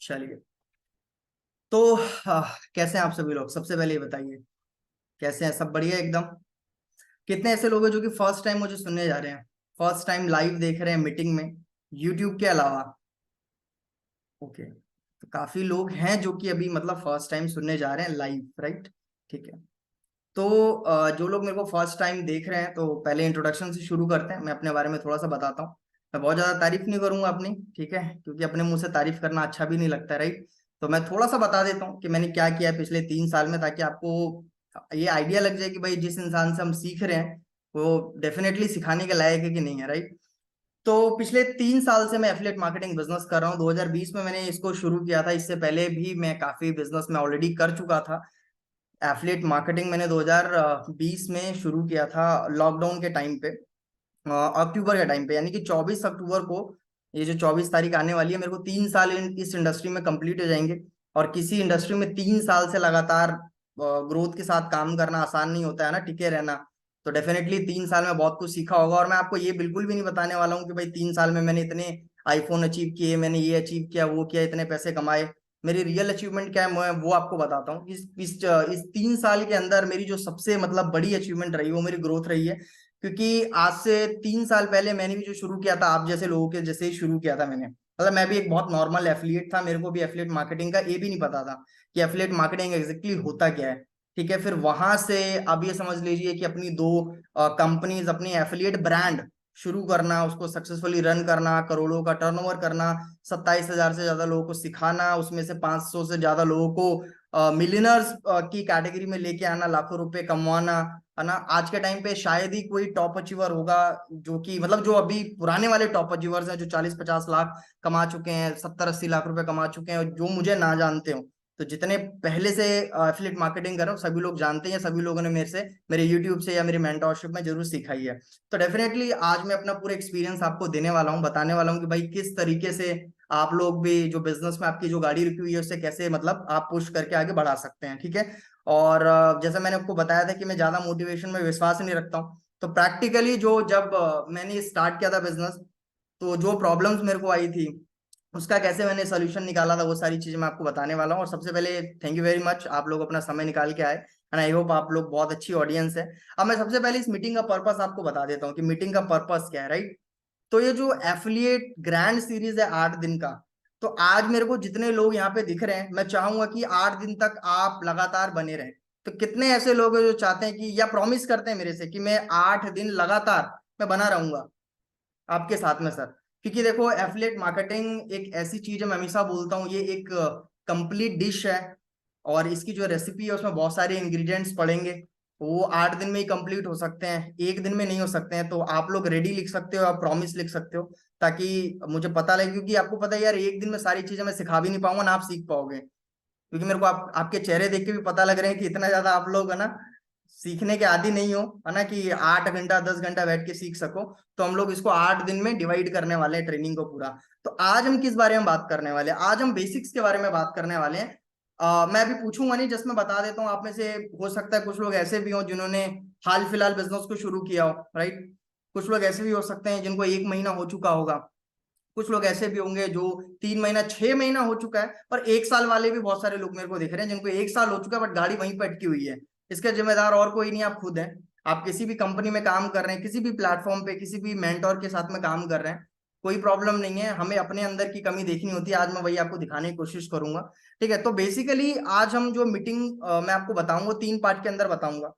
चलिए। तो कैसे हैं आप सभी लोग? सबसे पहले ये बताइए, कैसे हैं? सब बढ़िया एकदम? कितने ऐसे लोग हैं जो कि फर्स्ट टाइम मुझे सुनने जा रहे हैं, फर्स्ट टाइम लाइव देख रहे हैं मीटिंग में, यूट्यूब के अलावा? ओके, तो काफी लोग हैं जो कि अभी मतलब फर्स्ट टाइम सुनने जा रहे हैं लाइव, राइट? ठीक है। तो जो लोग मेरे को फर्स्ट टाइम देख रहे हैं, तो पहले इंट्रोडक्शन से शुरू करते हैं। मैं अपने बारे में थोड़ा सा बताता हूँ। मैं बहुत ज्यादा तारीफ नहीं करूंगा अपनी, ठीक है, क्योंकि अपने मुंह से तारीफ करना अच्छा भी नहीं लगता, राइट? तो मैं थोड़ा सा बता देता हूँ कि मैंने क्या किया है पिछले 3 साल में, ताकि आपको ये आइडिया लग जाए कि भाई जिस इंसान से हम सीख रहे हैं वो डेफिनेटली सिखाने के लायक है कि नहीं है, राइट? तो पिछले 3 साल से मैं एफिलिएट मार्केटिंग बिजनेस कर रहा हूँ। 2020 में मैंने इसको शुरू किया था। इससे पहले भी मैं काफी बिजनेस में ऑलरेडी कर चुका था। एफिलिएट मार्केटिंग मैंने 2020 में शुरू किया था, लॉकडाउन के टाइम पे, अक्टूबर के टाइम पे, यानी कि 24 अक्टूबर को। ये जो 24 तारीख आने वाली है, मेरे को 3 साल इस इंडस्ट्री में कंप्लीट हो जाएंगे। और किसी इंडस्ट्री में 3 साल से लगातार ग्रोथ के साथ काम करना आसान नहीं होता है ना, टिके रहना। तो डेफिनेटली 3 साल में बहुत कुछ सीखा होगा। और मैं आपको ये बिल्कुल भी नहीं बताने वाला हूँ कि भाई 3 साल में मैंने इतने आईफोन अचीव किए, मैंने ये अचीव किया, वो किया, इतने पैसे कमाए। मेरी रियल अचीवमेंट क्या है मैं वो आपको बताता हूँ। इस 3 साल के अंदर मेरी जो सबसे मतलब बड़ी अचीवमेंट रही वो मेरी ग्रोथ रही है। क्योंकि आज से 3 साल पहले मैंने भी जो शुरू किया था, आप जैसे लोगों के जैसे ही शुरू किया था मैंने, मतलब मैं भी एक बहुत नॉर्मल एफिलिएट था। मेरे को भी एफिलिएट मार्केटिंग का ये भी नहीं पता था कि एफिलिएट मार्केटिंग एग्जैक्टली होता क्या है। ठीक है, फिर वहां से अब ये समझ लीजिए कि अपनी दो कंपनीज, अपनी एफिलिएट ब्रांड शुरू करना, उसको सक्सेसफुली रन करना, करोड़ों का टर्नओवर करना, 27,000 से ज्यादा लोगों को सिखाना, उसमें से 500 से ज्यादा लोगों को मिलियनर्स की कैटेगरी में लेके आना, लाखों रुपए कमवाना, है ना। आज के टाइम पे शायद ही कोई टॉप अचीवर होगा जो कि मतलब जो अभी पुराने वाले टॉप अचीवर्स हैं जो 40-50 लाख कमा चुके हैं, 70-80 लाख रुपए कमा चुके हैं, जो मुझे ना जानते हो। तो जितने पहले से एफिलिएट मार्केटिंग कर रहे हो सभी लोग जानते हैं, सभी लोगों ने मेरे से, मेरे यूट्यूब से या मेरी मेंटोरशिप में जरूर सिखाई है। तो डेफिनेटली आज मैं अपना पूरा एक्सपीरियंस आपको देने वाला हूँ, बताने वाला हूँ कि भाई किस तरीके से आप लोग भी जो बिजनेस में आपकी जो गाड़ी रुकी हुई है उससे कैसे मतलब आप पुश करके आगे बढ़ा सकते हैं, ठीक है। और जैसा मैंने आपको बताया था कि मैं ज्यादा मोटिवेशन में विश्वास नहीं रखता हूँ। तो प्रैक्टिकली जो जब मैंने स्टार्ट किया था बिजनेस, तो जो प्रॉब्लम्स मेरे को आई थी उसका कैसे मैंने सोल्यूशन निकाला था, वो सारी चीजें मैं आपको बताने वाला हूँ। और सबसे पहले थैंक यू वेरी मच, आप लोग अपना समय निकाल के आए, एंड आई होप आप लोग बहुत अच्छी ऑडियंस है। अब मैं सबसे पहले इस मीटिंग का पर्पस आपको बता देता हूँ कि मीटिंग का पर्पस क्या है, राइट? तो ये जो एफिलिएट ग्रैंड सीरीज है 8 दिन का, तो आज मेरे को जितने लोग यहाँ पे दिख रहे हैं, मैं चाहूंगा कि 8 दिन तक आप लगातार बने रहें। तो कितने ऐसे लोग हैं जो चाहते हैं कि या प्रॉमिस करते हैं मेरे से कि मैं 8 दिन लगातार मैं बना रहूंगा आपके साथ में, सर? क्योंकि देखो, एफिलिएट मार्केटिंग एक ऐसी चीज है, मैं हमेशा बोलता हूँ, ये एक कंप्लीट डिश है। और इसकी जो रेसिपी है उसमें बहुत सारे इंग्रेडिएंट्स पड़ेंगे, वो 8 दिन में ही कंप्लीट हो सकते हैं, एक दिन में नहीं हो सकते हैं। तो आप लोग रेडी लिख सकते हो, आप प्रॉमिस लिख सकते हो, ताकि मुझे पता लगे। क्योंकि आपको पता है यार, एक दिन में सारी चीजें मैं सिखा भी नहीं पाऊंगा ना आप सीख पाओगे। क्योंकि मेरे को आपके चेहरे देख के भी पता लग रहे हैं कि इतना ज्यादा आप लोग है ना सीखने के आदी नहीं हो, है ना, कि 8 घंटा 10 घंटा बैठ के सीख सको। तो हम लोग इसको 8 दिन में डिवाइड करने वाले हैं ट्रेनिंग को पूरा। तो आज हम किस बारे में बात करने वाले हैं? आज हम बेसिक्स के बारे में बात करने वाले हैं। मैं अभी पूछूंगा नहीं, जस्ट मैं बता देता हूँ। आप में से हो सकता है कुछ लोग ऐसे भी हों जिन्होंने हाल फिलहाल बिजनेस को शुरू किया हो, राइट? कुछ लोग ऐसे भी हो सकते हैं जिनको 1 महीना हो चुका होगा। कुछ लोग ऐसे भी होंगे जो 3 महीना 6 महीना हो चुका है। और 1 साल वाले भी बहुत सारे लोग मेरे को दिख रहे हैं जिनको 1 साल हो चुका है, बट गाड़ी वहीं पर अटकी हुई है। इसका जिम्मेदार और कोई नहीं, आप खुद हैं। आप किसी भी कंपनी में काम कर रहे हैं, किसी भी प्लेटफॉर्म पे किसी भी मेंटोर के साथ में काम कर रहे हैं, कोई प्रॉब्लम नहीं है, हमें अपने अंदर की कमी देखनी होती है। आज मैं वही आपको दिखाने की कोशिश करूंगा, ठीक है। तो बेसिकली आज हम जो मीटिंग मैं आपको बताऊंगा 3 पार्ट के अंदर बताऊंगा,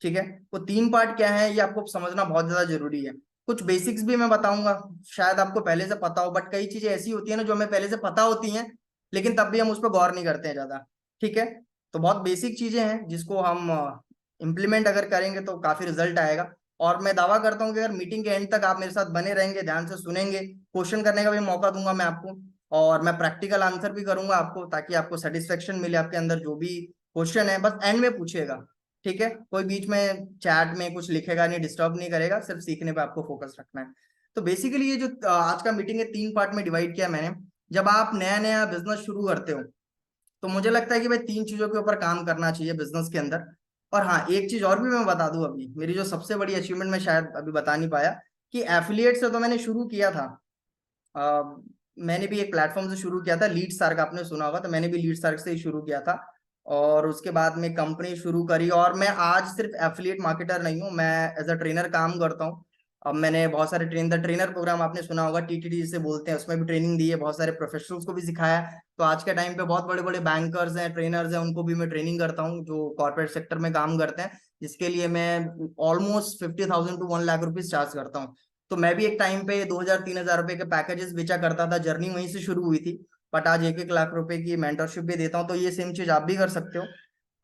ठीक है। वो 3 पार्ट क्या है ये आपको समझना बहुत ज्यादा जरूरी है। कुछ बेसिक्स भी मैं बताऊंगा, शायद आपको पहले से पता हो, बट कई चीजें ऐसी होती है ना जो हमें पहले से पता होती हैं, लेकिन तब भी हम उस पर गौर नहीं करते हैं ज्यादा, ठीक है। तो बहुत बेसिक चीजें हैं जिसको हम इम्प्लीमेंट अगर करेंगे तो काफी रिजल्ट आएगा। और मैं दावा करता हूँ कि अगर मीटिंग के एंड तक आप मेरे साथ बने रहेंगे, ध्यान से सुनेंगे, क्वेश्चन करने का भी मौका दूंगा मैं आपको, और मैं प्रैक्टिकल आंसर भी करूंगा आपको, ताकि आपको सेटिस्फेक्शन मिले। आपके अंदर जो भी क्वेश्चन है बस एंड में पूछिएगा, ठीक है। कोई बीच में चैट में कुछ लिखेगा नहीं, डिस्टर्ब नहीं करेगा, सिर्फ सीखने पे आपको फोकस रखना है। तो बेसिकली ये जो आज का मीटिंग है 3 पार्ट में डिवाइड किया मैंने। जब आप नया नया बिजनेस शुरू करते हो तो मुझे लगता है कि भाई 3 चीजों के ऊपर काम करना चाहिए बिजनेस के अंदर। और हाँ, एक चीज और भी मैं बता दूं, अभी मेरी जो सबसे बड़ी अचीवमेंट मैं शायद अभी बता नहीं पाया, कि एफिलिएट से तो मैंने शुरू किया था, मैंने भी एक प्लेटफॉर्म से शुरू किया था, लीड स्टार का आपने सुना होगा, तो मैंने भी लीड स्टार से ही शुरू किया था। और उसके बाद में कंपनी शुरू करी, और मैं आज सिर्फ एफिलिएट मार्केटर नहीं हूँ, मैं एज अ ट्रेनर काम करता हूँ। अब मैंने बहुत सारे ट्रेनर प्रोग्राम आपने सुना होगा, टीटीडी जिसे बोलते हैं, उसमें भी ट्रेनिंग दी है, बहुत सारे प्रोफेशनल्स को भी सिखाया है। तो आज के टाइम पे बहुत बड़े बड़े बैंकर्स हैं, ट्रेनर्स हैं, उनको भी मैं ट्रेनिंग करता हूँ जो कॉर्पोरेट सेक्टर में काम करते हैं, जिसके लिए मैं almost 50,000 to 1 lakh rupees charge करता हूँ। तो मैं भी एक टाइम पे 2,000 3,000 रुपए के पैकेजेस बेचा करता था, जर्नी वहीं से शुरू हुई थी। बट आज 1 1 लाख रुपए की मेंटरशिप भी देता हूँ, तो ये सेम चीज आप भी कर सकते हो।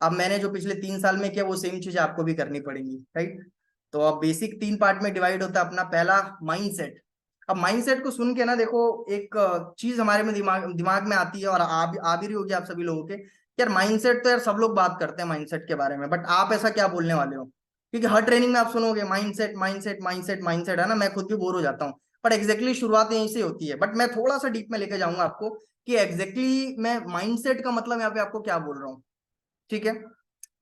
अब मैंने जो पिछले 3 साल में किया वो सेम चीज आपको भी करनी पड़ेगी, राइट। तो अब बेसिक 3 पार्ट में डिवाइड होता है अपना। पहला माइंडसेट। अब माइंडसेट को सुन के ना देखो, एक चीज हमारे में दिमाग दिमाग में आती है, और आ भी रही होगी आप सभी लोगों के, यार माइंडसेट तो यार सब लोग बात करते हैं माइंडसेट के बारे में, बट आप ऐसा क्या बोलने वाले हो? क्योंकि हर ट्रेनिंग में आप सुनोगे माइंडसेट माइंडसेट माइंडसेट माइंडसेट, है ना, मैं खुद भी बोर हो जाता हूँ। बट एग्जैक्टली शुरुआत यहीं से होती है, बट मैं थोड़ा सा डीप में लेके जाऊंगा आपको कि एग्जैक्टली मैं माइंडसेट का मतलब यहाँ पे आपको क्या बोल रहा हूँ। ठीक है।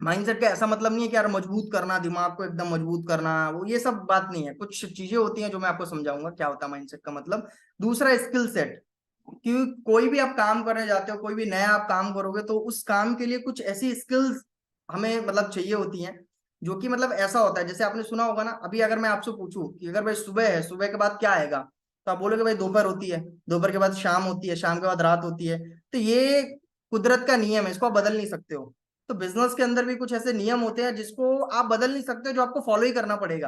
माइंडसेट का ऐसा मतलब नहीं है कि यार मजबूत करना, दिमाग को एकदम मजबूत करना, वो ये सब बात नहीं है। कुछ चीजें होती हैं जो मैं आपको समझाऊंगा क्या होता है माइंडसेट का मतलब। दूसरा, स्किल सेट। कि कोई भी आप काम करने जाते हो, कोई भी नया आप काम करोगे, तो उस काम के लिए कुछ ऐसी स्किल्स हमें मतलब चाहिए होती हैं, जो कि मतलब ऐसा होता है, जैसे आपने सुना होगा ना, अभी अगर मैं आपसे पूछूं कि अगर भाई सुबह है, सुबह के बाद क्या आएगा, तो आप बोलोगे भाई दोपहर होती है, दोपहर के बाद शाम होती है, शाम के बाद रात होती है। तो ये कुदरत का नियम है, इसको आप बदल नहीं सकते हो। तो बिजनेस के अंदर भी कुछ ऐसे नियम होते हैं जिसको आप बदल नहीं सकते, जो आपको फॉलो ही करना पड़ेगा।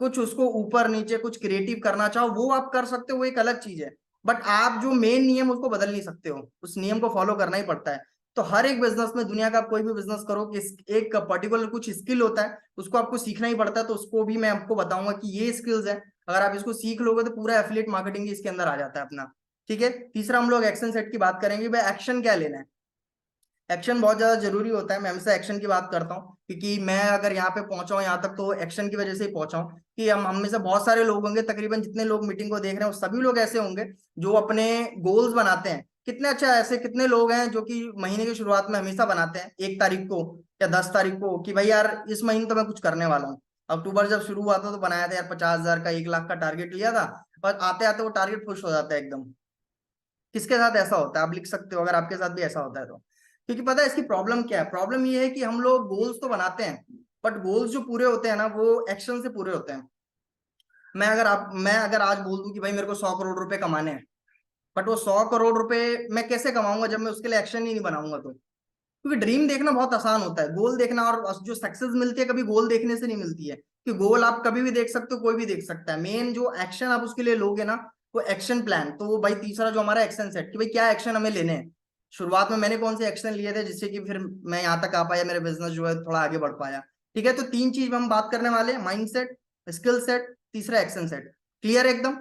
कुछ उसको ऊपर नीचे कुछ क्रिएटिव करना चाहो वो आप कर सकते हो, वो एक अलग चीज है। बट आप जो मेन नियम उसको बदल नहीं सकते हो, उस नियम को फॉलो करना ही पड़ता है। तो हर एक बिजनेस में, दुनिया का आप कोई भी बिजनेस करो, कि एक पर्टिकुलर कुछ स्किल होता है, उसको आपको सीखना ही पड़ता है। तो उसको भी मैं आपको बताऊंगा कि ये स्किल्स है, अगर आप इसको सीख लोगे तो पूरा एफिलिएट मार्केटिंग इसके अंदर आ जाता है अपना। ठीक है। तीसरा हम लोग एक्शन सेट की बात करेंगे, भाई एक्शन क्या लेना है। एक्शन बहुत ज्यादा जरूरी होता है, मैं हमेशा एक्शन की बात करता हूँ, क्योंकि मैं अगर यहाँ पे पहुंचा हूँ यहाँ तक तो एक्शन की वजह से ही पहुंचा हूँ। कि हम में से बहुत सारे लोग होंगे, तकरीबन जितने लोग मीटिंग को देख रहे हैं वो सभी लोग ऐसे होंगे जो अपने गोल्स बनाते हैं। कितने अच्छा, ऐसे कितने लोग हैं जो कि महीने की शुरुआत में हमेशा बनाते हैं 1 तारीख को या 10 तारीख को, कि भाई यार इस महीने तो मैं कुछ करने वाला हूँ। अक्टूबर जब शुरू हुआ था तो बनाया था यार 50,000 का, 1 लाख का टारगेट लिया था, और आते आते वो टारगेट पुश हो जाता है एकदम। किसके साथ ऐसा होता है आप लिख सकते हो, अगर आपके साथ भी ऐसा होता है तो। क्योंकि पता है इसकी प्रॉब्लम क्या है, प्रॉब्लम ये है कि हम लोग गोल्स तो बनाते हैं, बट गोल्स जो पूरे होते हैं ना वो एक्शन से पूरे होते हैं। मैं अगर आज बोल दूं कि भाई मेरे को 100 करोड़ रुपए कमाने हैं, बट वो 100 करोड़ रुपए मैं कैसे कमाऊंगा जब मैं उसके लिए एक्शन ही नहीं बनाऊंगा तो। क्योंकि ड्रीम देखना बहुत आसान होता है, गोल देखना और जो सक्सेस मिलती है कभी गोल देखने से नहीं मिलती है। कि गोल आप कभी भी देख सकते हो, कोई भी देख सकता है, मेन जो एक्शन आप उसके लिए लोगे ना, वो एक्शन प्लान। तो वो भाई तीसरा जो हमारा एक्शन सेट, कि भाई क्या एक्शन हमें लेने हैं। शुरुआत में मैंने कौन से एक्शन लिए थे जिससे कि फिर मैं यहाँ तक आ पाया, मेरे बिजनेस जो है थोड़ा आगे बढ़ पाया। ठीक है। तो 3 चीज में हम बात करने वाले हैं, माइंड सेट, स्किल सेट, तीसरा एक्शन सेट। क्लियर है एकदम?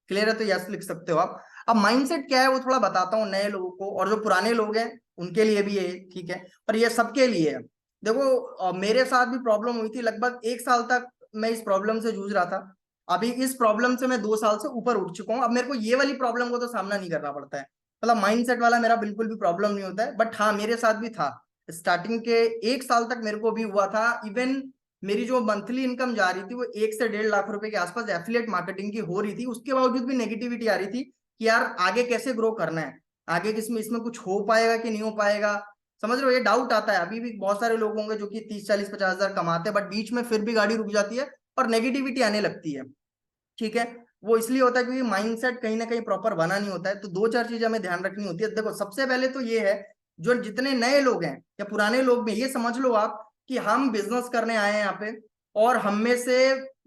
क्लियर है तो यस लिख सकते हो आप। अब माइंडसेट क्या है वो थोड़ा बताता हूँ नए लोगों को, और जो पुराने लोग हैं उनके लिए भी है, ठीक है, पर ये सबके लिए है। देखो मेरे साथ भी प्रॉब्लम हुई थी, लगभग 1 साल तक मैं इस प्रॉब्लम से जूझ रहा था। अभी इस प्रॉब्लम से मैं 2 साल से ऊपर उठ चुका हूँ, अब मेरे को ये वाली प्रॉब्लम को तो सामना नहीं करना पड़ता है। मतलब माइंडसेट वाला मेरा बिल्कुल भी प्रॉब्लम नहीं होता है, बट हाँ मेरे साथ भी था। स्टार्टिंग के 1 साल तक मेरे को भी हुआ था। इवन मेरी जो मंथली इनकम जा रही थी वो 1 से 1.5 लाख रुपए के आसपास एफिलिएट मार्केटिंग की हो रही थी, उसके बावजूद भी नेगेटिविटी आ रही थी कि यार आगे कैसे ग्रो करना है, आगे किसमें इसमें कुछ हो पाएगा कि नहीं हो पाएगा। समझ रहे हो, ये डाउट आता है। अभी भी बहुत सारे लोग होंगे जो कि 30 40 50 हजार कमाते हैं, बट बीच में फिर भी गाड़ी रुक जाती है और नेगेटिविटी आने लगती है। ठीक है। वो इसलिए होता है क्योंकि माइंडसेट कहीं ना कहीं प्रॉपर बना नहीं होता है। तो 2 4 चीजें हमें ध्यान रखनी होती है। देखो सबसे पहले तो ये है, जो जितने नए लोग हैं या पुराने लोग में, ये समझ लो आप कि हम बिजनेस करने आए हैं यहाँ पे, और हम में से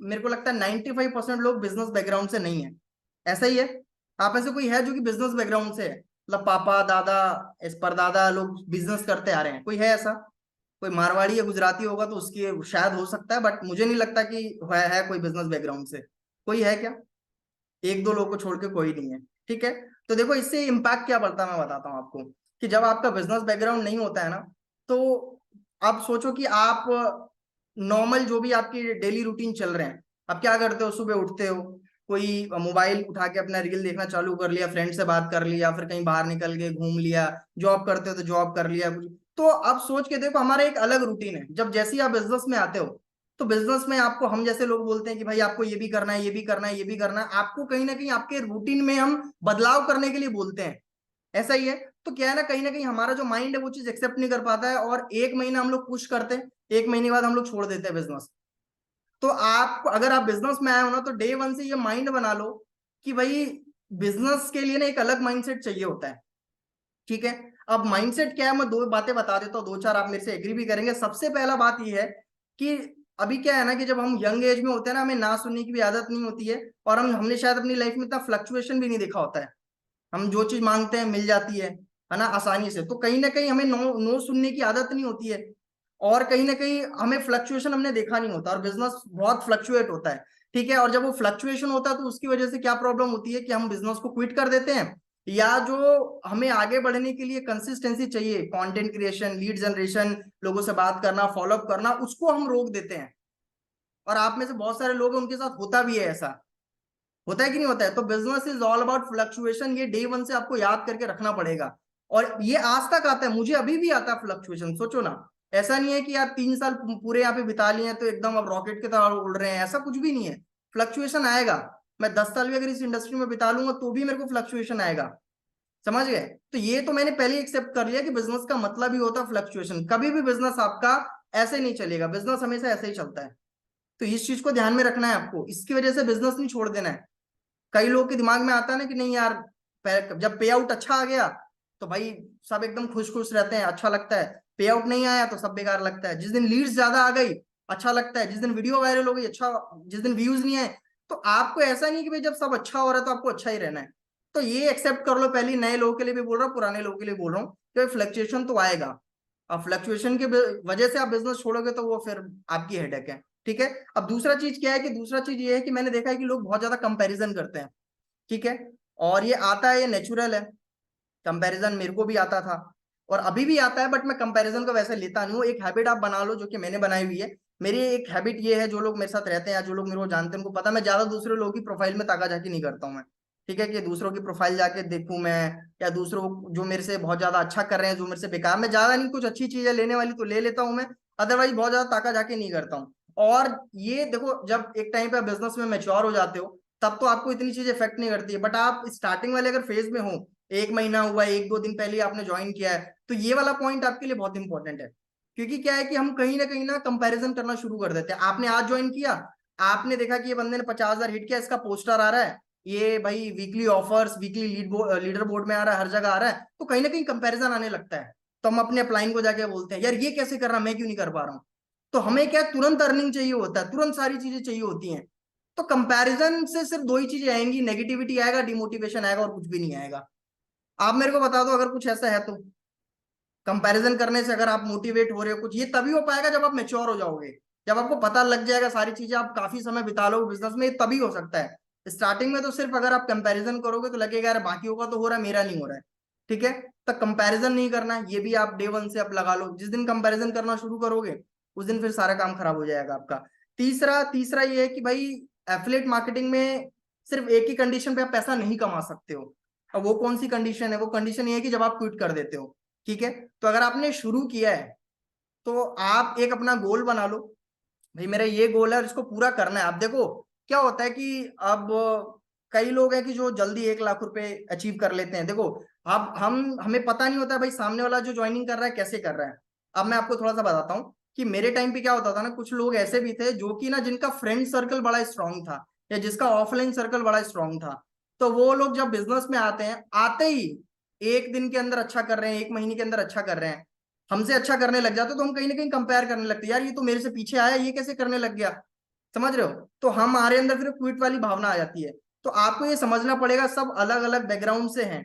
मेरे को लगता है 95% लोग बिजनेस बैकग्राउंड से नहीं है। ऐसा ही है? आप में से कोई है जो कि बिजनेस बैकग्राउंड से है, मतलब पापा दादा इस परदादा लोग बिजनेस करते आ रहे हैं, कोई है ऐसा? कोई मारवाड़ी या गुजराती होगा तो उसकी शायद हो सकता है, बट मुझे नहीं लगता कि है कोई बिजनेस बैकग्राउंड से। कोई है क्या? 1 2 लोग को छोड़ के कोई नहीं है। ठीक है। तो देखो इससे इम्पैक्ट क्या पड़ता है मैं बताता हूँ आपको। कि जब आपका बिजनेस बैकग्राउंड नहीं होता है ना, तो आप सोचो कि आप नॉर्मल जो भी आपकी डेली रूटीन चल रहे हैं, आप क्या करते हो, सुबह उठते हो, कोई मोबाइल उठा के अपना रील देखना चालू कर लिया, फ्रेंड से बात कर लिया, फिर कहीं बाहर निकल के घूम लिया, जॉब करते हो तो जॉब कर लिया कुछ। तो अब सोच के देखो हमारा एक अलग रूटीन है, जब जैसे ही आप बिजनेस में आते हो तो बिजनेस में आपको हम जैसे लोग बोलते हैं कि भाई आपको ये भी करना है, ये भी करना है, ये भी करना है, आपको कहीं ना कहीं आपके रूटीन में हम बदलाव करने के लिए बोलते हैं, ऐसा ही है। तो क्या है ना कहीं हमारा जो माइंड है वो चीज एक्सेप्ट नहीं कर पाता है, और एक महीना हम लोग पुश करते हैं, एक महीने बाद हम लोग छोड़ देते हैं बिजनेस। तो आप अगर आप बिजनेस में आए हो ना, तो डे वन से ये माइंड बना लो कि भाई बिजनेस के लिए ना एक अलग माइंडसेट चाहिए होता है, ठीक है। अब माइंडसेट क्या है, मैं दो बातें बता देता हूँ, दो चार आप मेरे से एग्री भी करेंगे। सबसे पहला बात ये है कि अभी क्या है ना कि जब हम यंग एज में होते हैं ना, हमें ना सुनने की भी आदत नहीं होती है, और हमने शायद अपनी लाइफ में इतना फ्लक्चुएशन भी नहीं देखा होता है। हम जो चीज मांगते हैं मिल जाती है ना, आसानी से। तो कहीं ना कहीं हमें नो नो सुनने की आदत नहीं होती है, और कहीं ना कहीं हमें फ्लक्चुएशन हमने देखा नहीं होता, और बिजनेस बहुत फ्लक्चुएट होता है, ठीक है। और जब वो फ्लक्चुएशन होता है तो उसकी वजह से क्या प्रॉब्लम होती है कि हम बिजनेस को क्विट कर देते हैं, या जो हमें आगे बढ़ने के लिए कंसिस्टेंसी चाहिए, कंटेंट क्रिएशन, लीड जनरेशन, लोगों से बात करना, फॉलोअप करना, उसको हम रोक देते हैं। और आप में से बहुत सारे लोग हैं, उनके साथ होता भी है ऐसा, होता है कि नहीं होता है। तो business is all about fluctuation, ये डे वन से आपको याद करके रखना पड़ेगा। और ये आज तक आता है, मुझे अभी भी आता है फ्लक्चुएशन, सोचो ना। ऐसा नहीं है कि यार 3 साल पूरे यहाँ पे बिता लिए हैं तो एकदम अब रॉकेट की तरह उड़ रहे हैं, ऐसा कुछ भी नहीं है। फ्लक्चुएशन आएगा। मैं 10 साल भी अगर इस इंडस्ट्री में बिता लूंगा तो भी मेरे को फ्लक्चुएशन आएगा, समझ गए। तो ये तो मैंने पहले एक्सेप्ट कर लिया कि बिजनेस का मतलब ही होता है फ्लक्चुएशन। कभी भी बिजनेस आपका ऐसे नहीं चलेगा, बिजनेस हमेशा ऐसे ही चलता है। तो इस चीज को ध्यान में रखना है आपको, इसकी वजह से बिजनेस नहीं छोड़ देना है। कई लोग के दिमाग में आता है ना कि नहीं यार, जब पे आउट अच्छा आ गया तो भाई सब एकदम खुश खुश रहते हैं, अच्छा लगता है। पे आउट नहीं आया तो सब बेकार लगता है। जिस दिन लीड्स ज्यादा आ गई अच्छा लगता है, जिस दिन वीडियो वायरल हो गई अच्छा, जिस दिन व्यूज नहीं आए। तो आपको ऐसा नहीं कि भाई जब सब अच्छा हो रहा है तो आपको अच्छा ही रहना है। तो ये एक्सेप्ट कर लो पहले, नए लोगों के लिए भी बोल रहा हूँ, पुराने लोगों के लिए बोल रहा हूँ कि फ्लक्चुएशन तो आएगा। अब फ्लक्चुएशन की वजह से आप बिजनेस छोड़ोगे तो वो फिर आपकी हेडेक है, ठीक है। अब दूसरा चीज क्या है कि दूसरा चीज ये है कि मैंने देखा है कि लोग बहुत ज्यादा कंपैरिजन करते हैं, ठीक है। और ये आता है, ये नेचुरल है। कंपैरिजन मेरे को भी आता था और अभी भी आता है, बट मैं कंपैरिजन को वैसे लेता नहीं हूँ। एक हैबिट आप बना लो जो कि मैंने बनाई हुई है। मेरी एक हैबिट ये है, जो लोग मेरे साथ रहते हैं या जो लोग मेरे को जानते हैं उनको पता है, मैं ज्यादा दूसरे लोगों की प्रोफाइल में ताका झाकी नहीं करता हूँ मैं, ठीक है। कि दूसरों की प्रोफाइल जाके देखूं मैं, या दूसरों जो मेरे से बहुत ज्यादा अच्छा कर रहे हैं, जो मेरे से बेकार, मैं ज्यादा नहीं, कुछ अच्छी चीजें लेने वाली तो ले लेता हूँ मैं, अदरवाइज बहुत ज्यादा ताका झाकी नहीं करता हूँ। और ये देखो, जब एक टाइम पे बिजनेस में मैच्योर हो जाते हो तब तो आपको इतनी चीजें इफेक्ट नहीं करती है, बट आप स्टार्टिंग वाले अगर फेज में हो, 1 महीना हुआ है, 1-2 दिन पहले ही आपने ज्वाइन किया है, तो ये वाला पॉइंट आपके लिए बहुत इंपॉर्टेंट है। क्योंकि क्या है कि हम कहीं ना कंपैरिजन करना शुरू कर देते हैं। आपने आज ज्वाइन किया, आपने देखा कि ये बंदे ने 50,000 हिट किया, इसका पोस्टर आ रहा है, ये भाई weekly offers, weekly leader board में आ रहा है, हर जगह आ रहा है, तो कहीं ना कहीं कंपैरिजन आने लगता है। तो हम अपने अपलाइन को जाके बोलते हैं यार ये कैसे कर रहा, मैं क्यों नहीं कर पा रहा हूँ। तो हमें क्या है, तुरंत अर्निंग चाहिए होता है, तुरंत सारी चीजें चाहिए होती हैं। तो कंपैरिजन से सिर्फ दो ही चीजें आएंगी, नेगेटिविटी आएगा, डिमोटिवेशन आएगा, और कुछ भी नहीं आएगा। आप मेरे को बता दो अगर कुछ ऐसा है तो। कंपैरिजन करने से अगर आप मोटिवेट हो रहे हो कुछ, ये तभी हो पाएगा जब आप मेच्योर हो जाओगे, जब आपको पता लग जाएगा सारी चीजें, आप काफी समय बिता लो बिजनेस में, तभी हो सकता है। स्टार्टिंग में तो सिर्फ अगर आप कंपैरिजन करोगे तो लगेगा यार बाकियों का तो हो रहा है, मेरा नहीं हो रहा है, ठीक है। तो कंपैरिजन नहीं करना है, ये भी आप डे वन से आप लगा लो। जिस दिन कंपैरिजन करना शुरू करोगे उस दिन फिर सारा काम खराब हो जाएगा आपका। तीसरा तीसरा ये है कि भाई एफिलिएट मार्केटिंग में सिर्फ एक ही कंडीशन पे आप पैसा नहीं कमा सकते हो। अब वो कौन सी कंडीशन है, वो कंडीशन ये है कि जब आप क्विट कर देते हो, ठीक है। तो अगर आपने शुरू किया है तो आप एक अपना गोल बना लो, भाई मेरा ये गोल है और इसको पूरा करना है। आप देखो क्या होता है कि अब कई लोग हैं कि जो जल्दी 1 लाख रुपए अचीव कर लेते हैं। देखो अब हमें पता नहीं होता भाई सामने वाला जो ज्वाइनिंग कर रहा है कैसे कर रहा है। अब मैं आपको थोड़ा सा बताता हूँ कि मेरे टाइम पे क्या होता था ना, कुछ लोग ऐसे भी थे जो कि ना जिनका फ्रेंड सर्कल बड़ा स्ट्रांग था, या जिसका ऑफलाइन सर्कल बड़ा स्ट्रांग था। तो वो लोग जब बिजनेस में आते हैं, आते ही 1 दिन के अंदर अच्छा कर रहे हैं, 1 महीने के अंदर अच्छा कर रहे हैं, हमसे अच्छा करने लग जाते, तो हम कहीं ना कहीं कंपेयर करने लगते हैं, यार ये तो मेरे से पीछे आया, ये कैसे करने लग गया, समझ रहे हो। तो हमारे अंदर फिर क्विट वाली भावना आ जाती है। तो आपको ये समझना पड़ेगा, सब अलग अलग बैकग्राउंड से हैं।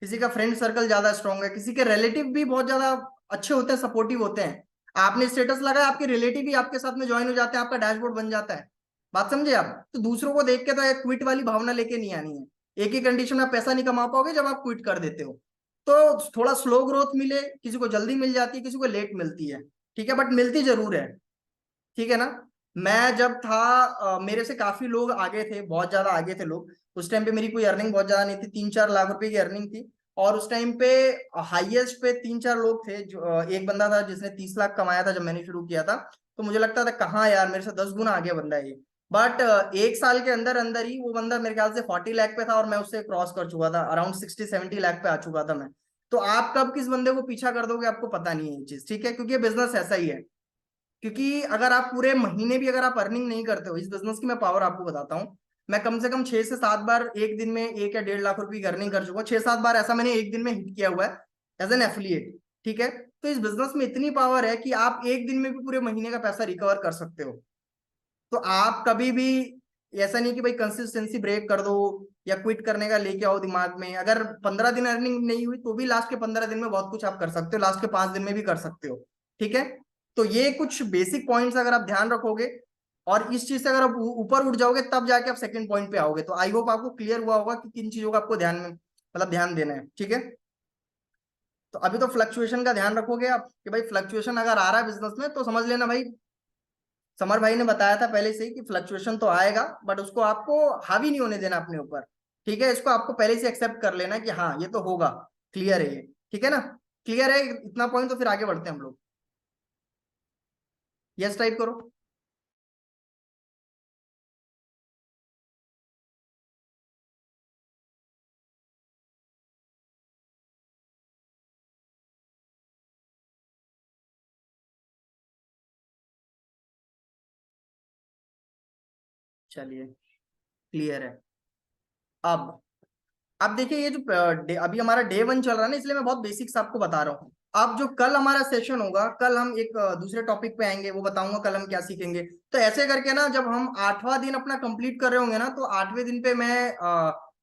किसी का फ्रेंड सर्कल ज्यादा स्ट्रांग है, किसी के रिलेटिव भी बहुत ज्यादा अच्छे होते हैं, सपोर्टिव होते हैं। आपने स्टेटस लगाया, आपके रिलेटिव भी आपके साथ में ज्वाइन हो जाते हैं, आपका डैशबोर्ड बन जाता है। बात समझे आप। तो दूसरों को देख के तो एक क्विट वाली भावना लेके नहीं आनी है। एक ही कंडीशन में आप पैसा नहीं कमा पाओगे, जब आप क्विट कर देते हो। तो थोड़ा स्लो ग्रोथ मिले, किसी को जल्दी मिल जाती है, किसी को लेट मिलती है, ठीक है, बट मिलती जरूर है, ठीक है ना। मैं जब था मेरे से काफी लोग आगे थे, बहुत ज्यादा आगे थे लोग। उस टाइम पे मेरी कोई अर्निंग बहुत ज्यादा नहीं थी, 3-4 लाख रुपए की अर्निंग थी। और उस टाइम पे हाईएस्ट पे 3-4 लोग थे, जो एक बंदा था जिसने 30 लाख कमाया था जब मैंने शुरू किया था। तो मुझे लगता था कहाँ यार, मेरे से 10 गुना आगे बंदा है ये। बट 1 साल के अंदर अंदर ही वो बंदा मेरे ख्याल से 40 लाख पे था और मैं उससे क्रॉस कर चुका था, अराउंड 60-70 लाख पे आ चुका था मैं। तो आप कब किस बंदे को पीछा कर दोगे आपको पता नहीं है ये चीज, ठीक है, क्योंकि ये बिजनेस ऐसा ही है। क्योंकि अगर आप पूरे महीने भी अगर आप अर्निंग नहीं करते हो, इस बिजनेस की मैं पावर आपको बताता हूँ। मैं कम से कम 6 से 7 बार एक दिन में 1 या 1.5 लाख रुपए की अर्निंग कर चुका हूँ। 6-7 बार ऐसा मैंने एक दिन में हिट किया हुआ है एज एन एफिलिएट, ठीक है। तो इस बिजनेस में इतनी पावर है कि आप एक दिन में भी पूरे महीने का पैसा रिकवर कर सकते हो। तो आप कभी भी ऐसा नहीं कि भाई कंसिस्टेंसी ब्रेक कर दो या क्विट करने का लेके आओ दिमाग में। अगर 15 दिन अर्निंग नहीं हुई तो भी लास्ट के 15 दिन में बहुत कुछ आप कर सकते हो, लास्ट के 5 दिन में भी कर सकते हो, ठीक है। तो ये कुछ बेसिक पॉइंट्स अगर आप ध्यान रखोगे और इस चीज से अगर आप ऊपर उठ जाओगे तब जाके आप सेकंड पॉइंट पे आओगे। तो आई होप आपको क्लियर हुआ होगा कि किन चीजों का आपको ध्यान में मतलब ध्यान देना है, ठीक है। तो अभी तो फ्लक्चुएशन का ध्यान रखोगे आप कि भाई फ्लक्चुएशन अगर आ रहा है बिजनेस में तो समझ लेना भाई, समर भाई ने बताया था पहले से ही कि फ्लक्चुएशन तो आएगा, बट उसको आपको हावी नहीं होने देना अपने ऊपर, ठीक है। इसको आपको पहले से एक्सेप्ट कर लेना कि हाँ ये तो होगा, क्लियर है ये, ठीक है ना। क्लियर है इतना पॉइंट, तो फिर आगे बढ़ते हैं हम लोग। यस टाइप करो। चलिए, क्लियर है। अब अब देखिए ये जो अभी हमारा डे 1 चल रहा है ना, इसलिए मैं बहुत बेसिक्स आपको बता रहा हूँ। अब जो कल हमारा सेशन होगा, कल हम एक दूसरे टॉपिक पे आएंगे, वो बताऊंगा कल हम क्या सीखेंगे। तो ऐसे करके ना जब हम 8वां दिन अपना कंप्लीट कर रहे होंगे ना, तो 8वें दिन पे मैं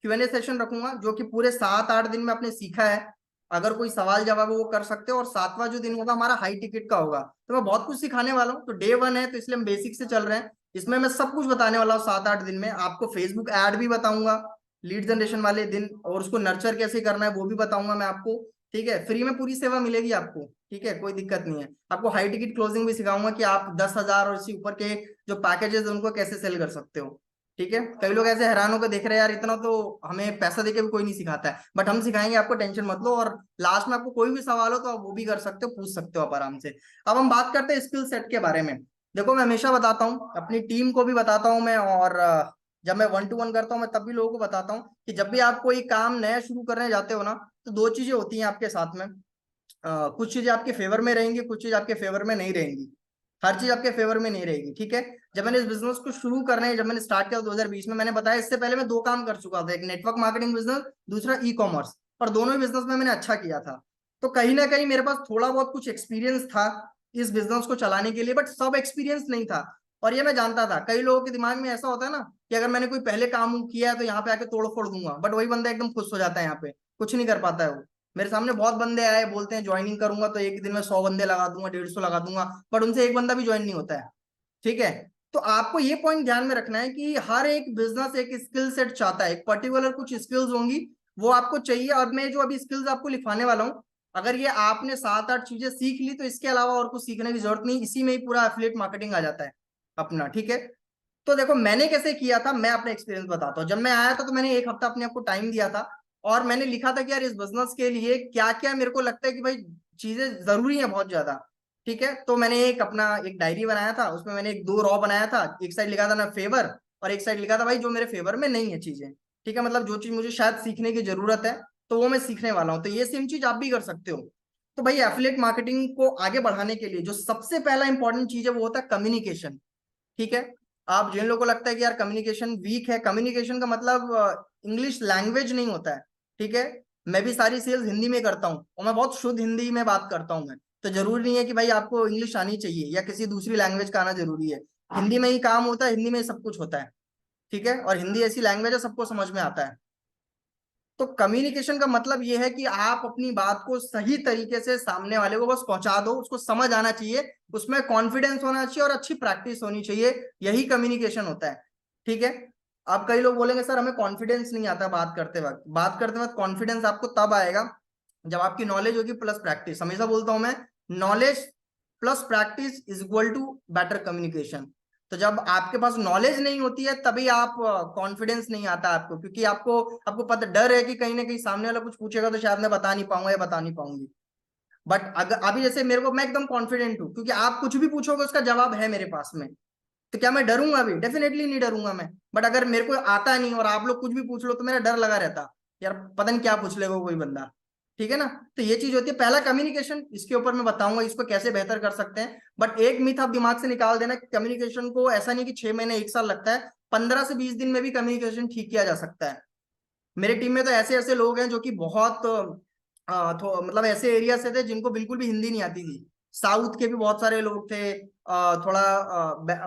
Q&A सेशन रखूंगा, जो कि पूरे 7-8 दिन में आपने सीखा है अगर कोई सवाल जवाब है वो कर सकते हो। और 7वां जो दिन होगा हमारा हाई टिकट का होगा, तो मैं बहुत कुछ सिखाने वाला हूँ। तो डे 1 है तो इसलिए हम बेसिक से चल रहे हैं, इसमें मैं सब कुछ बताने वाला हूँ 7-8 दिन में। आपको फेसबुक ऐड भी बताऊंगा लीड जनरेशन वाले दिन, और उसको नर्चर कैसे करना है वो भी बताऊंगा मैं आपको, ठीक है। फ्री में पूरी सेवा मिलेगी आपको, ठीक है, कोई दिक्कत नहीं है। आपको हाई टिकट क्लोजिंग भी सिखाऊंगा कि आप 10,000 और इससे ऊपर के जो पैकेजेस है उनको कैसे सेल कर सकते हो, ठीक है। कई लोग ऐसे हैरान होकर देख रहे हैं यार, इतना तो हमें पैसा देके भी कोई नहीं सिखाता है, बट हम सिखाएंगे आपको, टेंशन मत लो। और लास्ट में आपको कोई भी सवाल हो तो आप वो भी कर सकते हो, पूछ सकते हो आप आराम से। अब हम बात करते हैं स्किल सेट के बारे में। देखो मैं हमेशा बताता हूँ, अपनी टीम को भी बताता हूँ मैं, और जब मैं 1-to-1 करता हूँ मैं तब भी लोगों को बताता हूँ कि जब भी आप कोई काम नया शुरू करने जाते हो ना, तो दो चीजें होती हैं आपके साथ में। कुछ चीजें आपके फेवर में रहेंगी, कुछ चीज आपके फेवर में नहीं रहेंगी। हर चीज आपके फेवर में नहीं रहेगी, ठीक है। जब मैंने इस बिजनेस को शुरू करने जब मैंने स्टार्ट किया 2020 में, मैंने बताया इससे पहले मैं 2 काम कर चुका था, एक नेटवर्क मार्केटिंग बिजनेस, दूसरा ई कॉमर्स। और दोनों ही बिजनेस में मैंने अच्छा किया था। तो कहीं ना कहीं मेरे पास थोड़ा बहुत कुछ एक्सपीरियंस था इस बिजनेस को चलाने के लिए, बट सब एक्सपीरियंस नहीं था। और ये मैं जानता था, कई लोगों के दिमाग में ऐसा होता है ना कि अगर मैंने कोई पहले काम किया है तो यहाँ पे आके तोड़ फोड़ दूंगा, बट वही बंदा एकदम खुश हो जाता है, यहाँ पे कुछ नहीं कर पाता है वो। मेरे सामने बहुत बंदे आए, बोलते हैं ज्वाइनिंग करूंगा तो एक दिन में 100 बंदे लगा दूंगा, 150 लगा दूंगा, बट उनसे एक बंदा भी ज्वाइन नहीं होता है, ठीक है। तो आपको ये पॉइंट ध्यान में रखना है कि हर एक बिजनेस एक स्किल सेट चाहता है, एक पर्टिकुलर कुछ स्किल्स होंगी वो आपको चाहिए। और मैं जो अभी स्किल्स आपको लिखवाने वाला हूँ, अगर ये आपने 7-8 चीजें सीख ली तो इसके अलावा और कुछ सीखने की जरूरत नहीं, इसी में ही पूरा एफिलिएट मार्केटिंग आ जाता है अपना, ठीक है। तो देखो मैंने कैसे किया था, मैं अपना एक्सपीरियंस बताता हूँ। जब मैं आया था तो मैंने 1 हफ्ता अपने आप को टाइम दिया था, और मैंने लिखा था कि यार इस बिजनेस के लिए क्या क्या मेरे को लगता है कि भाई चीजें जरूरी है बहुत ज्यादा, ठीक है। तो मैंने एक अपना एक डायरी बनाया था, उसमें मैंने एक 2 रॉ बनाया था, एक साइड लिखा था ना फेवर, और एक साइड लिखा था भाई जो मेरे फेवर में नहीं है चीजें, ठीक है, मतलब जो चीज मुझे शायद सीखने की जरूरत है तो वो मैं सीखने वाला हूँ। तो ये सेम चीज आप भी कर सकते हो। तो भाई एफिलिएट मार्केटिंग को आगे बढ़ाने के लिए जो सबसे पहला इंपॉर्टेंट चीज है वो होता है कम्युनिकेशन, ठीक है। आप जिन लोगों को लगता है कि यार कम्युनिकेशन वीक है, कम्युनिकेशन का मतलब इंग्लिश लैंग्वेज नहीं होता है, ठीक है। मैं भी सारी सेल्स हिंदी में करता हूँ और मैं बहुत शुद्ध हिंदी में बात करता हूँ मैं। तो जरूरी नहीं है कि भाई आपको इंग्लिश आनी चाहिए या किसी दूसरी लैंग्वेज का आना जरूरी है। हिंदी में ही काम होता है, हिंदी में ही सब कुछ होता है, ठीक है। और हिंदी ऐसी लैंग्वेज है सबको समझ में आता है। तो कम्युनिकेशन का मतलब ये है कि आप अपनी बात को सही तरीके से सामने वाले को बस पहुंचा दो, उसको समझ आना चाहिए, उसमें कॉन्फिडेंस होना चाहिए और अच्छी प्रैक्टिस होनी चाहिए, यही कम्युनिकेशन होता है, ठीक है। अब कई लोग बोलेंगे सर हमें कॉन्फिडेंस नहीं आता बात करते वक्त कॉन्फिडेंस आपको तब आएगा जब आपकी नॉलेज होगी प्लस प्रैक्टिस। हमेशा बोलता हूं मैं, knowledge plus practice is equal to better communication. तो जब आपके पास नॉलेज नहीं होती है तभी आप कॉन्फिडेंस नहीं आता आपको, क्योंकि आपको आपको पता डर है कि कहीं ना कहीं सामने वाला कुछ पूछेगा तो शायद मैं बता नहीं पाऊंगा या बता नहीं पाऊंगी। बट अगर अभी जैसे मेरे को, मैं एकदम कॉन्फिडेंट हूँ क्योंकि आप कुछ भी पूछोगे उसका जवाब है मेरे पास में। तो क्या मैं डरूंगा अभी? डेफिनेटली नहीं डरूंगा मैं। बट अगर मेरे को आता नहीं और आप लोग कुछ भी पूछ लो तो मेरा डर लगा रहता, यार पता नहीं क्या पूछ लेगा कोई बंदा। ठीक है ना? तो ये चीज होती है। पहला कम्युनिकेशन, इसके ऊपर मैं बताऊंगा इसको कैसे बेहतर कर सकते हैं। बट एक मिथ आप दिमाग से निकाल देना, कम्युनिकेशन को ऐसा नहीं कि 6 महीने 1 साल लगता है, 15 से 20 दिन में भी कम्युनिकेशन ठीक किया जा सकता है। मेरे टीम में तो ऐसे ऐसे लोग हैं जो कि बहुत मतलब ऐसे एरिया से थे जिनको बिल्कुल भी हिंदी नहीं आती थी। साउथ के भी बहुत सारे लोग थे, थोड़ा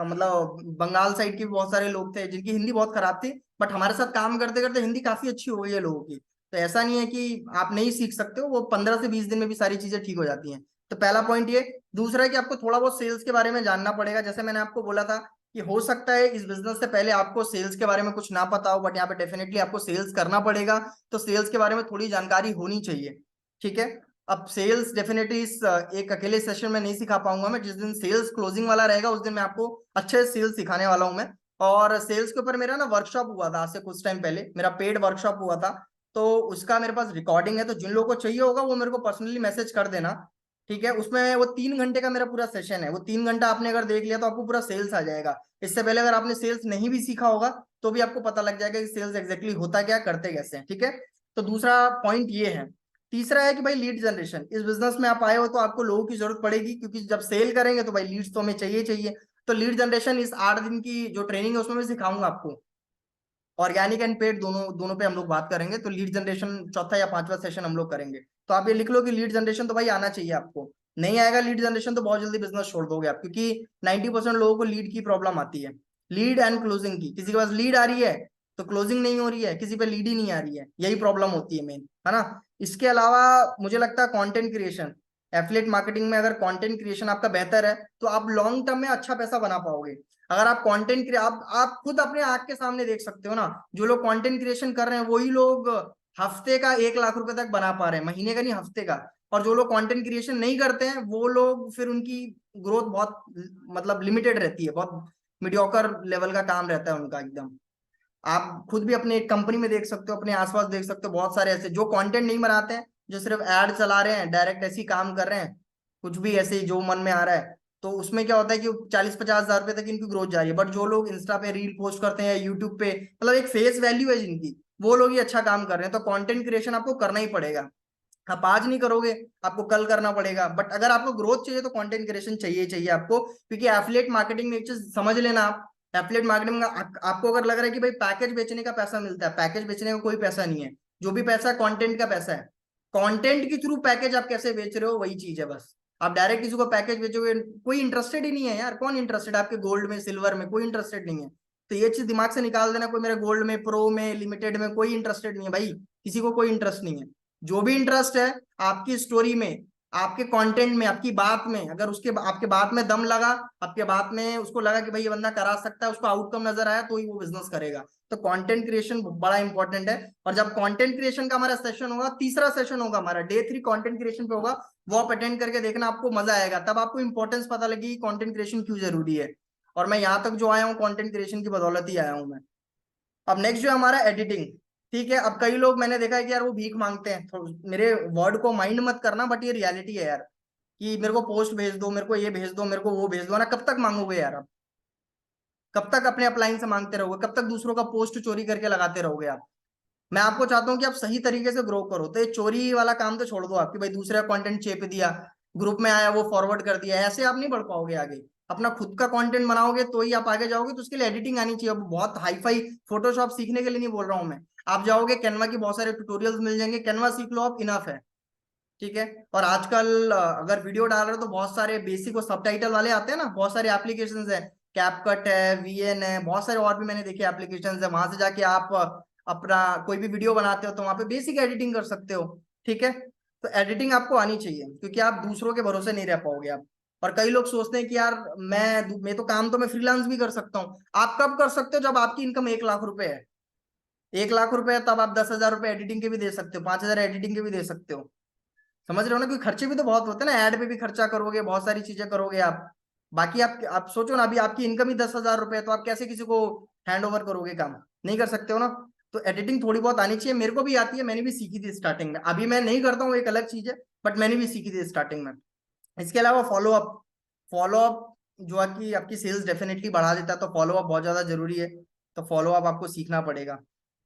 मतलब बंगाल साइड के भी बहुत सारे लोग थे जिनकी हिंदी बहुत खराब थी। बट हमारे साथ काम करते करते हिंदी काफी अच्छी हो गई है लोगों की। तो ऐसा नहीं है कि आप नहीं सीख सकते हो, वो 15 से 20 दिन में भी सारी चीजें ठीक हो जाती हैं। तो पहला पॉइंट ये। दूसरा है कि आपको थोड़ा बहुत सेल्स के बारे में जानना पड़ेगा। जैसे मैंने आपको बोला था कि हो सकता है इस बिजनेस से पहले आपको सेल्स के बारे में कुछ ना पता हो, बट यहाँ पे डेफिनेटली आपको सेल्स करना पड़ेगा। तो सेल्स के बारे में थोड़ी जानकारी होनी चाहिए। ठीक है? अब सेल्स डेफिनेटली इस एक अकेले सेशन में नहीं सिखा पाऊंगा मैं। जिस दिन सेल्स क्लोजिंग वाला रहेगा उस दिन मैं आपको अच्छे से सेल्स सिखाने वाला हूं मैं। और सेल्स के ऊपर मेरा ना वर्कशॉप हुआ था आज से कुछ टाइम पहले, मेरा पेड वर्कशॉप हुआ था। तो उसका मेरे पास रिकॉर्डिंग है, तो जिन लोगों को चाहिए होगा वो मेरे को पर्सनली मैसेज कर देना। ठीक है? उसमें वो 3 घंटे का मेरा पूरा सेशन है। वो 3 घंटा आपने अगर देख लिया तो आपको पूरा सेल्स आ जाएगा। इससे पहले अगर आपने सेल्स नहीं भी सीखा होगा तो भी आपको पता लग जाएगा कि सेल्स एग्जैक्टली होता क्या, करते कैसे हैं। ठीक है? तो दूसरा पॉइंट ये है। तीसरा है कि भाई लीड जनरेशन, इस बिजनेस में आप आए हो तो आपको लोगों की जरूरत पड़ेगी, क्योंकि जब सेल करेंगे तो भाई लीड्स तो हमें चाहिए चाहिए। तो लीड जनरेशन इस 8 दिन की जो ट्रेनिंग है उसमें मैं सिखाऊंगा आपको। ऑर्गेनिक एंड पेड दोनों दोनों पे हम लोग बात करेंगे। तो लीड जनरेशन चौथा या पांचवा सेशन हम लोग करेंगे। तो आप ये लिख लो कि लीड जनरेशन तो भाई आना चाहिए आपको। नहीं आएगा लीड जनरेशन तो बहुत जल्दी बिजनेस छोड़ दोगे आप, क्योंकि 90% लोगों को लीड की प्रॉब्लम आती है। लीड एंड क्लोजिंग की, किसी के पास लीड आ रही है तो क्लोजिंग नहीं हो रही है, किसी पे लीड ही नहीं आ रही है, यही प्रॉब्लम होती है मेन, है ना? इसके अलावा मुझे लगता है कंटेंट क्रिएशन, एफिलिएट मार्केटिंग में अगर कंटेंट क्रिएशन आपका बेहतर है तो आप लॉन्ग टर्म में अच्छा पैसा बना पाओगे। अगर आप कंटेंट आप खुद अपने आंख के सामने देख सकते हो ना, जो लोग कंटेंट क्रिएशन कर रहे हैं वही लोग हफ्ते का 1 लाख रुपए तक बना पा रहे हैं, महीने का नहीं हफ्ते का। और जो लोग कंटेंट क्रिएशन नहीं करते हैं वो लोग फिर उनकी ग्रोथ बहुत मतलब लिमिटेड रहती है, बहुत मीडियोकर लेवल का काम रहता है उनका एकदम। आप खुद भी अपने कंपनी में देख सकते हो, अपने आसपास देख सकते हो, बहुत सारे ऐसे जो कंटेंट नहीं बनाते हैं, जो सिर्फ एड चला रहे हैं, डायरेक्ट ऐसे ही काम कर रहे हैं, कुछ भी ऐसे ही जो मन में आ रहा है। तो उसमें क्या होता है कि 40-50 हजार रुपए तक इनकी ग्रोथ जा रही है। बट जो लोग इंस्टा पे रील पोस्ट करते हैं, यूट्यूब पे, मतलब एक फेस वैल्यू है जिनकी, वो लोग ही अच्छा काम कर रहे हैं। तो कंटेंट क्रिएशन आपको करना ही पड़ेगा। आप आज नहीं करोगे, आपको कल करना पड़ेगा। बट अगर आपको ग्रोथ चाहिए तो कंटेंट क्रिएशन चाहिए ही चाहिए आपको, क्योंकि एफिलिएट मार्केटिंग में एक चीज समझ लेना आप। एफिलिएट मार्केटिंग में आपको अगर लग रहा है कि भाई पैकेज बेचने का पैसा मिलता है, पैकेज बेचने का कोई पैसा नहीं है। जो भी पैसा है कंटेंट का पैसा है। कंटेंट के थ्रू पैकेज आप कैसे बेच रहे हो वही चीज है बस। आप डायरेक्ट किसी को पैकेज बेचोगे, कोई इंटरेस्टेड ही नहीं है यार। कौन इंटरेस्टेड है आपके गोल्ड में, सिल्वर में? कोई इंटरेस्टेड नहीं है। तो ये चीज दिमाग से निकाल देना, कोई मेरे गोल्ड में, प्रो में, लिमिटेड में कोई इंटरेस्टेड नहीं है भाई। किसी को कोई इंटरेस्ट नहीं है। जो भी इंटरेस्ट है आपकी स्टोरी में, आपके कंटेंट में, आपकी बात में, अगर उसके आपके बात में दम लगा, आपके बात में उसको लगा कि भाई ये बंदा करा सकता है, उसको आउटकम नजर आया, तो ही वो बिजनेस करेगा। तो कंटेंट क्रिएशन बड़ा इंपॉर्टेंट है। और जब कंटेंट क्रिएशन का हमारा सेशन होगा, तीसरा सेशन होगा हमारा, डे 3 कंटेंट क्रिएशन पे होगा, वो आप अटेंड करके देखना, आपको मजा आएगा। तब आपको इंपॉर्टेंस पता लगेगी कंटेंट क्रिएशन क्यों जरूरी है। और मैं यहाँ तक जो आया हूँ कंटेंट क्रिएशन की बदौलत ही आया हूँ मैं। अब नेक्स्ट जो है हमारा एडिटिंग। ठीक है? अब कई लोग मैंने देखा है कि यार वो भीख मांगते हैं, मेरे वर्ड को माइंड मत करना, बट ये रियलिटी है यार, कि मेरे को पोस्ट भेज दो, मेरे को ये भेज दो, मेरे को वो भेज दो ना। कब तक मांगोगे यार आप? कब तक अपने अपलाइन से मांगते रहोगे? कब तक दूसरों का पोस्ट चोरी करके लगाते रहोगे आप? मैं आपको चाहता हूँ कि आप सही तरीके से ग्रो करो। तो ये चोरी वाला काम तो छोड़ दो आप, कि भाई दूसरे का कंटेंट चेप दिया, ग्रुप में आया वो फॉरवर्ड कर दिया, ऐसे आप नहीं बढ़ पाओगे आगे। अपना खुद का कंटेंट बनाओगे तो ही आप आगे जाओगे। तो उसके लिए एडिटिंग आनी चाहिए। अब बहुत हाई फाई फोटोशॉप सीखने के लिए नहीं बोल रहा हूँ मैं। आप जाओगे कैनवा की बहुत सारे ट्यूटोरियल्स मिल जाएंगे, कैनवा सीख लो आप, इनफ है। ठीक है? और आजकल अगर वीडियो डाल रहे हो तो बहुत सारे बेसिक और सबटाइटल वाले आते हैं ना, बहुत सारे एप्लीकेशंस हैं। कैपकट है, वीएन है, बहुत सारे और भी मैंने देखे एप्लीकेशंस है। वहां से जाके आप अपना कोई भी वीडियो बनाते हो तो वहां पे बेसिक एडिटिंग कर सकते हो। ठीक है? तो एडिटिंग आपको आनी चाहिए, क्योंकि आप दूसरों के भरोसे नहीं रह पाओगे आप। और कई लोग सोचते हैं कि यार मैं तो काम तो मैं फ्रीलांस भी कर सकता हूँ। आप कब कर सकते हो? जब आपकी इनकम 1 लाख रुपए है। 1 लाख रुपए है तब आप 10 हजार रुपए एडिटिंग के भी दे सकते हो, 5 हजार एडिटिंग के भी दे सकते हो। समझ रहे हो ना? क्योंकि खर्चे भी तो बहुत होते हैं ना, ऐड पे भी खर्चा करोगे, बहुत सारी चीजें करोगे आप। बाकी आप सोचो ना, अभी आपकी इनकम ही 10 हजार रुपए है, तो आप कैसे किसी को हैंड ओवर करोगे काम? नहीं कर सकते हो ना। तो एडिटिंग थोड़ी बहुत आनी चाहिए, मेरे को भी आती है, मैंने भी सीखी थी स्टार्टिंग में, अभी मैं नहीं करता हूँ एक अलग चीज है, बट मैंने भी सीखी थी स्टार्टिंग में। इसके अलावा फॉलोअप, फॉलोअप जो है कि आपकी सेल्स डेफिनेटली बढ़ा देता है, तो फॉलोअप बहुत ज्यादा जरूरी है। तो फॉलोअप आपको सीखना पड़ेगा,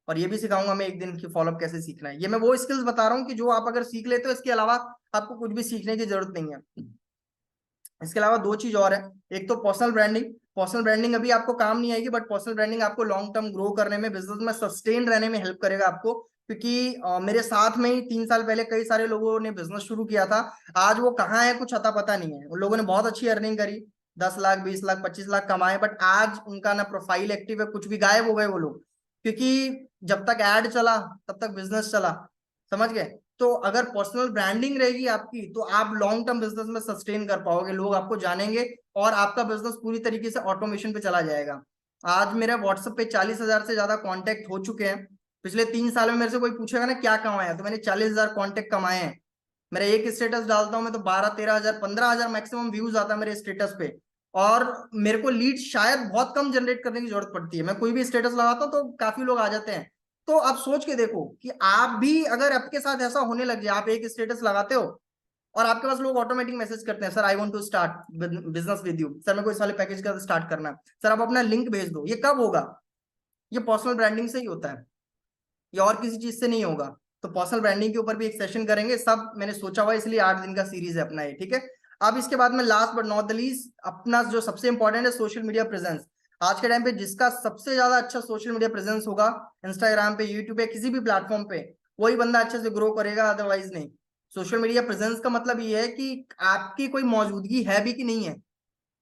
और ये भी सिखाऊंगा मैं एक दिन कि फॉलोअप कैसे सीखना है। ये मैं वो स्किल्स बता रहा हूँ कि जो आप अगर सीख लेते हो, इसके अलावा आपको कुछ भी सीखने की जरूरत नहीं है। इसके अलावा दो चीज और है, एक तो पर्सनल ब्रांडिंग। पर्सनल ब्रांडिंग अभी आपको काम नहीं आएगी, बट पर्सनल ब्रांडिंग आपको लॉन्ग टर्म ग्रो करने में, बिजनेस में सस्टेन रहने में हेल्प करेगा आपको। क्योंकि मेरे साथ में ही 3 साल पहले कई सारे लोगों ने बिजनेस शुरू किया था, आज वो कहाँ है कुछ अता पता नहीं है। उन लोगों ने बहुत अच्छी अर्निंग करी, 10 लाख 20 लाख 25 लाख कमाए, बट आज उनका ना प्रोफाइल एक्टिव है, कुछ भी, गायब हो गए वो लोग। क्योंकि जब तक एड चला तब तक बिजनेस चला, समझ गए। तो अगर पर्सनल ब्रांडिंग रहेगी आपकी, तो आप लॉन्ग टर्म बिजनेस में सस्टेन कर पाओगे, लोग आपको जानेंगे, और आपका बिजनेस पूरी तरीके से ऑटोमेशन पे चला जाएगा। आज मेरे व्हाट्सएप पे 40,000 से ज्यादा कांटेक्ट हो चुके हैं। पिछले 3 साल में मेरे से कोई पूछेगा ना क्या कमाया, तो मैंने 40,000 कांटेक्ट कमाए हैं। मेरा एक स्टेटस डालता हूँ मैं तो 12-13 हजार 15 हजार मैक्सिमम व्यूज आता है मेरे स्टेटस पे। और मेरे को लीड शायद बहुत कम जनरेट करने की जरूरत पड़ती है, मैं कोई भी स्टेटस लगाता हूँ तो काफी लोग आ जाते हैं। तो आप सोच के देखो कि आप भी अगर आपके साथ ऐसा होने लग जाए, आप एक स्टेटस लगाते हो और आपके पास लोग ऑटोमेटिक मैसेज करते हैं, sir I want to start business with you, sir मेरे को इस वाले पैकेज का स्टार्ट करना है, सर आप अपना लिंक भेज दो। ये कब होगा? ये पर्सनल ब्रांडिंग से ही होता है, ये और किसी चीज से नहीं होगा। तो पर्सनल ब्रांडिंग के ऊपर भी एक सेशन करेंगे, सब मैंने सोचा हुआ है, इसलिए 8 दिन का सीरीज है अपना ये, ठीक है। अब इसके बाद में last but not the least, अपना जो सबसे इंपॉर्टेंट है सोशल मीडिया प्रेजेंस। आज के टाइम पे जिसका सबसे ज्यादा अच्छा सोशल मीडिया प्रेजेंस होगा, इंस्टाग्राम पे, यूट्यूब पे, किसी भी प्लेटफॉर्म पे, वही बंदा अच्छे से ग्रो करेगा, अदरवाइज नहीं। सोशल मीडिया प्रेजेंस का मतलब ये है कि आपकी कोई मौजूदगी है भी कि नहीं है,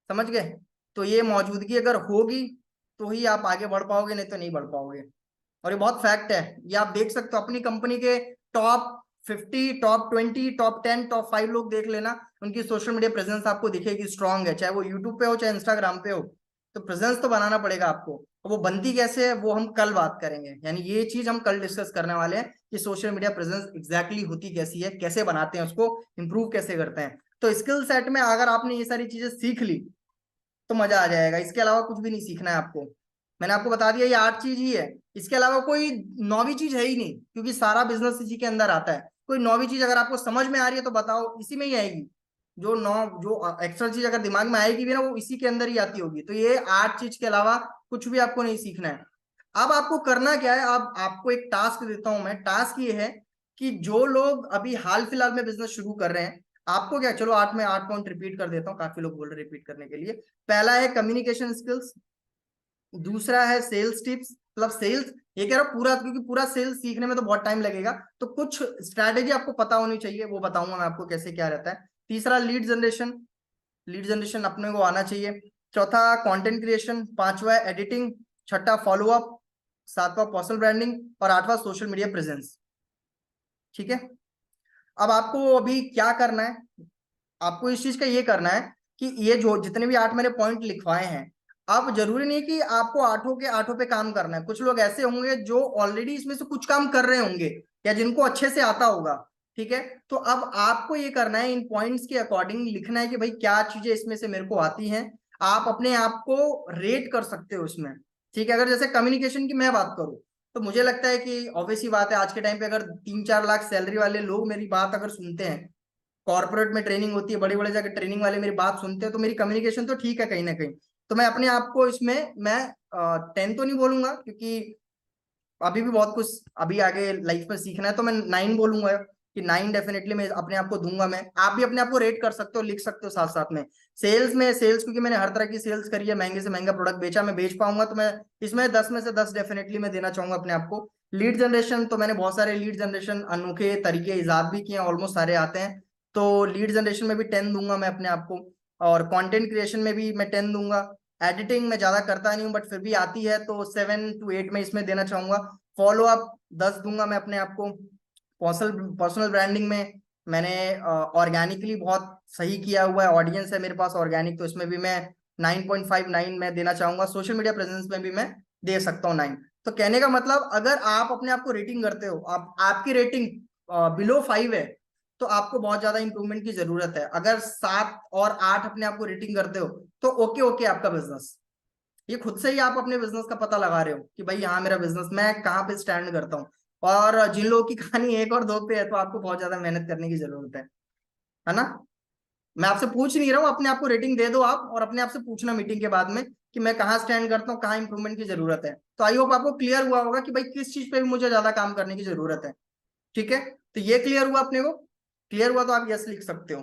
समझ गए। तो ये मौजूदगी अगर होगी तो ही आप आगे बढ़ पाओगे, नहीं तो नहीं बढ़ पाओगे। और ये बहुत फैक्ट है, ये आप देख सकते हो अपनी कंपनी के टॉप 50, टॉप 20, टॉप 10, टॉप 5 लोग देख लेना, उनकी सोशल मीडिया प्रेजेंस आपको दिखेगी स्ट्रांग है, चाहे वो यूट्यूब पे हो चाहे इंस्टाग्राम पे हो। तो प्रेजेंस तो बनाना पड़ेगा आपको, और वो बनती कैसे है वो हम कल बात करेंगे, यानी ये चीज हम कल डिस्कस करने वाले हैं कि सोशल मीडिया प्रेजेंस एग्जैक्टली होती कैसी है, कैसे बनाते हैं उसको, इंप्रूव कैसे करते हैं। तो स्किल सेट में अगर आपने ये सारी चीजें सीख ली तो मजा आ जाएगा, इसके अलावा कुछ भी नहीं सीखना है आपको। मैंने आपको बता दिया ये 8 चीज ही है, इसके अलावा कोई नौवीं चीज है ही नहीं, क्योंकि सारा बिजनेस इसी के अंदर आता है। कोई नौवीं चीज अगर आपको समझ में आ रही है तो बताओ, इसी में ही आएगी। जो एक्स्ट्रा चीज अगर दिमाग में आएगी भी ना, वो इसी के अंदर ही आती होगी। तो ये 8 चीज के अलावा कुछ भी आपको नहीं सीखना है। अब आपको करना क्या है, अब आपको एक टास्क देता हूं मैं। टास्क ये है कि जो लोग अभी हाल फिलहाल में बिजनेस शुरू कर रहे हैं, आपको क्या, चलो 8 में 8 पॉइंट रिपीट कर देता हूँ, काफी लोग बोल रहे रिपीट करने के लिए। पहला है कम्युनिकेशन स्किल्स, दूसरा है सेल्स टिप्स, मतलब सेल्स, ये कह रहा हूं पूरा, क्योंकि पूरा सेल्स सीखने में तो बहुत टाइम लगेगा, तो कुछ स्ट्रैटेजी आपको पता होनी चाहिए, वो बताऊंगा मैं आपको कैसे क्या रहता है। तीसरा लीड जनरेशन, लीड जनरेशन अपने को आना चाहिए। चौथा कंटेंट क्रिएशन, पांचवा एडिटिंग, छठा फॉलोअप, सातवां पर्सनल ब्रांडिंग, और आठवां सोशल मीडिया प्रेजेंस, ठीक है। अब आपको अभी क्या करना है, आपको इस चीज का ये करना है कि ये जो जितने भी 8 मैंने पॉइंट लिखवाए हैं, अब जरूरी नहीं कि आपको आठों के आठों पे काम करना है। कुछ लोग ऐसे होंगे जो ऑलरेडी इसमें से कुछ काम कर रहे होंगे, या जिनको अच्छे से आता होगा, ठीक है। तो अब आपको ये करना है, इन पॉइंट्स के अकॉर्डिंग लिखना है कि भाई क्या चीजें इसमें से मेरे को आती हैं। आप अपने आप को रेट कर सकते हो इसमें, ठीक है। अगर जैसे कम्युनिकेशन की मैं बात करूं, तो मुझे लगता है कि ऑब्वियस ही बात है, आज के टाइम पे अगर 3-4 लाख सैलरी वाले लोग मेरी बात अगर सुनते हैं, कॉर्पोरेट में ट्रेनिंग होती है, बड़ी बड़ी जगह ट्रेनिंग वाले मेरी बात सुनते हैं, तो मेरी कम्युनिकेशन तो ठीक है कहीं ना कहीं। तो मैं अपने आप को इसमें, मैं 10 तो नहीं बोलूंगा, क्योंकि अभी भी बहुत कुछ अभी आगे लाइफ में सीखना है, तो मैं 9 बोलूंगा कि 9 डेफिनेटली मैं अपने आप को दूंगा। मैं, आप भी अपने आप को रेट कर सकते हो, लिख सकते हो साथ साथ में। सेल्स में, सेल्स क्योंकि मैंने हर तरह की सेल्स करी है, महंगे से महंगा प्रोडक्ट बेचा, मैं बेच पाऊंगा, तो मैं इसमें 10 में से 10 डेफिनेटली मैं देना चाहूंगा अपने आप को। लीड जनरेशन, तो मैंने बहुत सारे लीड जनरेशन अनोखे तरीके ईजाद भी किए हैं, ऑलमोस्ट सारे आते हैं, तो लीड जनरेशन में भी 10 दूंगा मैं अपने आप को। और कंटेंट क्रिएशन में भी मैं 10 दूंगा। एडिटिंग में ज्यादा करता नहीं हूँ, बट फिर भी आती है, तो 7 to 8 में इसमें देना चाहूंगा। फॉलो अप 10 दूंगा मैं अपने आप को। पर्सनल पर्सनल ब्रांडिंग में मैंने ऑर्गेनिकली बहुत सही किया हुआ है, ऑडियंस है मेरे पास ऑर्गेनिक, तो इसमें भी मैं 9.59 में देना चाहूंगा। सोशल मीडिया प्रेजेंस में भी मैं दे सकता हूँ 9। तो कहने का मतलब, अगर आप अपने आप को रेटिंग करते हो, आप आपकी रेटिंग बिलो 5 है, तो आपको बहुत ज्यादा इंप्रूवमेंट की जरूरत है। अगर 7 और 8 अपने आप को रेटिंग करते हो, तो ओके ओके आपका बिजनेस। ये खुद से ही आप अपने बिजनेस का पता लगा रहे हो कि भाई हाँ मेरा बिजनेस मैं कहाँ पे स्टैंड करता हूँ। और जिन लोगों की कहानी एक और दो पे है तो आपको बहुत ज्यादा मेहनत करने की जरूरत है ना। मैं आपसे पूछ नहीं रहा हूँ, अपने आप को रेटिंग दे दो आप, और अपने आप से पूछना मीटिंग के बाद में कि मैं कहाँ स्टैंड करता हूँ, कहाँ इंप्रूवमेंट की जरूरत है। तो आई होप आपको क्लियर हुआ होगा कि भाई किस चीज पे भी मुझे ज्यादा काम करने की जरूरत है। ठीक है, तो ये क्लियर हुआ अपने को। क्लियर हुआ तो आप यस लिख सकते हो।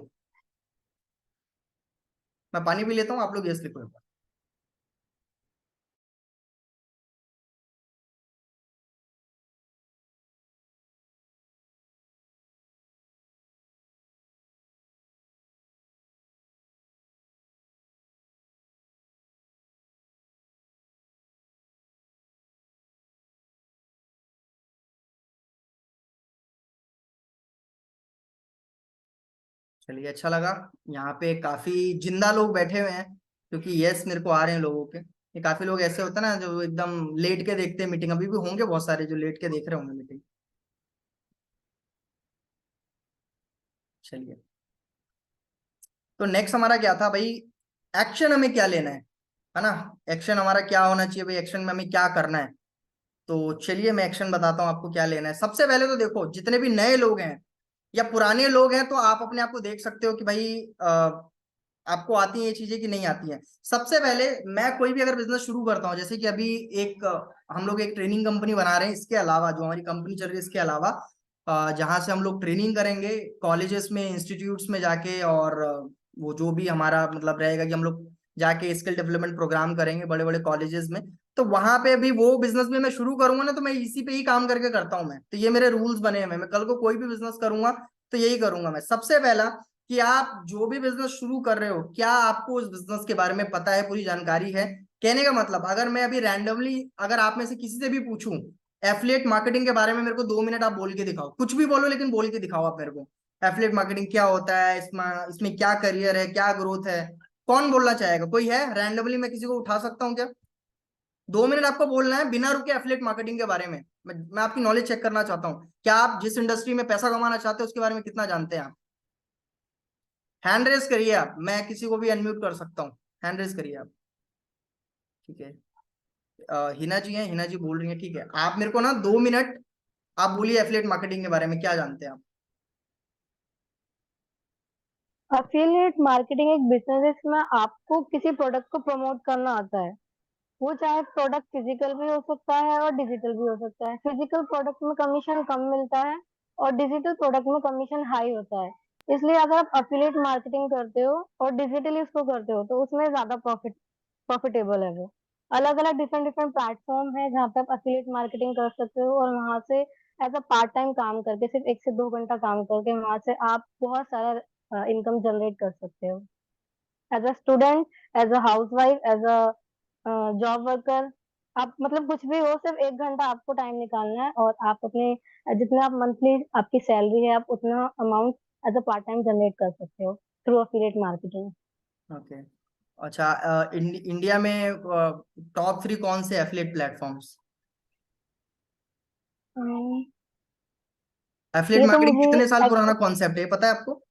मैं पानी पी लेता हूँ, आप लोग यस लिखो। चलिए अच्छा लगा। यहाँ पे काफी जिंदा लोग बैठे हुए हैं, क्योंकि यस मेरे को आ रहे हैं लोगों के। ये काफी लोग ऐसे होते हैं ना जो एकदम लेट के देखते हैं मीटिंग, अभी भी होंगे बहुत सारे जो लेट के देख रहे होंगे मीटिंग। चलिए, तो नेक्स्ट हमारा क्या था भाई, एक्शन हमें क्या लेना है ना। एक्शन हमारा क्या होना चाहिए भाई, एक्शन में हमें क्या करना है। तो चलिए मैं एक्शन बताता हूँ आपको क्या लेना है। सबसे पहले तो देखो, जितने भी नए लोग हैं या पुराने लोग हैं, तो आप अपने आप को देख सकते हो कि भाई आपको आती हैं ये चीजें कि नहीं आती हैं। सबसे पहले मैं कोई भी अगर बिजनेस शुरू करता हूँ, जैसे कि अभी एक हम लोग एक ट्रेनिंग कंपनी बना रहे हैं, इसके अलावा जो हमारी कंपनी चल रही है इसके अलावा जहाँ से हम लोग ट्रेनिंग करेंगे कॉलेजेस में, इंस्टीट्यूट्स में जाके, और वो जो भी हमारा मतलब रहेगा कि हम लोग जाके स्किल डेवलपमेंट प्रोग्राम करेंगे बड़े बड़े कॉलेजेस में। तो वहां पे भी वो बिजनेस भी मैं शुरू करूंगा ना, तो मैं इसी पे ही काम करके करता हूँ। मैं तो ये मेरे रूल्स बने हैं, मैं कल को कोई भी बिजनेस करूंगा तो यही करूंगा मैं। सबसे पहला कि आप जो भी बिजनेस शुरू कर रहे हो, क्या आपको उस बिजनेस के बारे में पता है, पूरी जानकारी है। कहने का मतलब, अगर मैं अभी रैंडमली अगर आप में से किसी से भी पूछूं एफिलिएट मार्केटिंग के बारे में, मेरे को 2 मिनट आप बोल के दिखाओ, कुछ भी बोलो लेकिन बोल के दिखाओ आप मेरे को। एफिलिएट मार्केटिंग क्या होता है, इसमें इसमें क्या करियर है, क्या ग्रोथ है, कौन बोलना चाहेगा? कोई है? रैंडमली मैं किसी को उठा सकता हूँ क्या? 2 मिनट आपको बोलना है बिना रुके एफिलिएट मार्केटिंग के बारे में। मैं आपकी नॉलेज चेक करना चाहता हूँ, क्या आप जिस इंडस्ट्री में पैसा कमाना चाहते हो उसके बारे में कितना जानते हैं आप। हैंड रेस करिए आप, मैं किसी को भी अनम्यूट कर सकता हूँ। हैंड रेस करिए आप। ठीक है, हिना जी हैं, हिना जी बोल रही हैं, ठीक है। आप मेरे को ना 2 मिनट आप बोलिए एफिलिएट मार्केटिंग के बारे में क्या जानते हैं आप। अफिलिएट मार्केटिंग एक बिजनेस है जिसमें आपको किसी प्रोडक्ट को प्रमोट करना आता है। वो चाहे प्रोडक्ट फिजिकल भी हो सकता है और डिजिटल भी हो सकता है। फिजिकल प्रोडक्ट में कमीशन कम मिलता है और डिजिटल प्रोडक्ट में कमीशन हाई होता है। इसलिए अगर आप अफिलिएट मार्केटिंग करते हो और डिजिटली उसको करते हो तो उसमें ज्यादा प्रॉफिटेबल है वो। अलग अलग डिफरेंट डिफरेंट प्लेटफॉर्म है जहाँ पे आप अफिलिएट मार्केटिंग कर सकते हो और वहां से एज अ पार्ट टाइम काम करके सिर्फ 1 से 2 घंटा काम करके वहां से आप बहुत सारा इनकम जनरेट कर सकते हो। As a student, as a housewife, as a job worker, आप मतलब कुछ भी हो, सिर्फ 1 घंटा आपको टाइम निकालना है और आप अपने जितना आप मंथली आपकी सैलरी है आप उतना amount as a part time generate कर सकते हो थ्रू अफिलिएट मार्केटिंग। ओके। अच्छा, इंडिया में टॉप 3 कौन से एफिलिएट प्लेटफॉर्म्स? एफिलिएट ये तो मार्केटिंग मुझे कितने साल पुराना ex- कॉन्सेप्ट है, पता है आपको?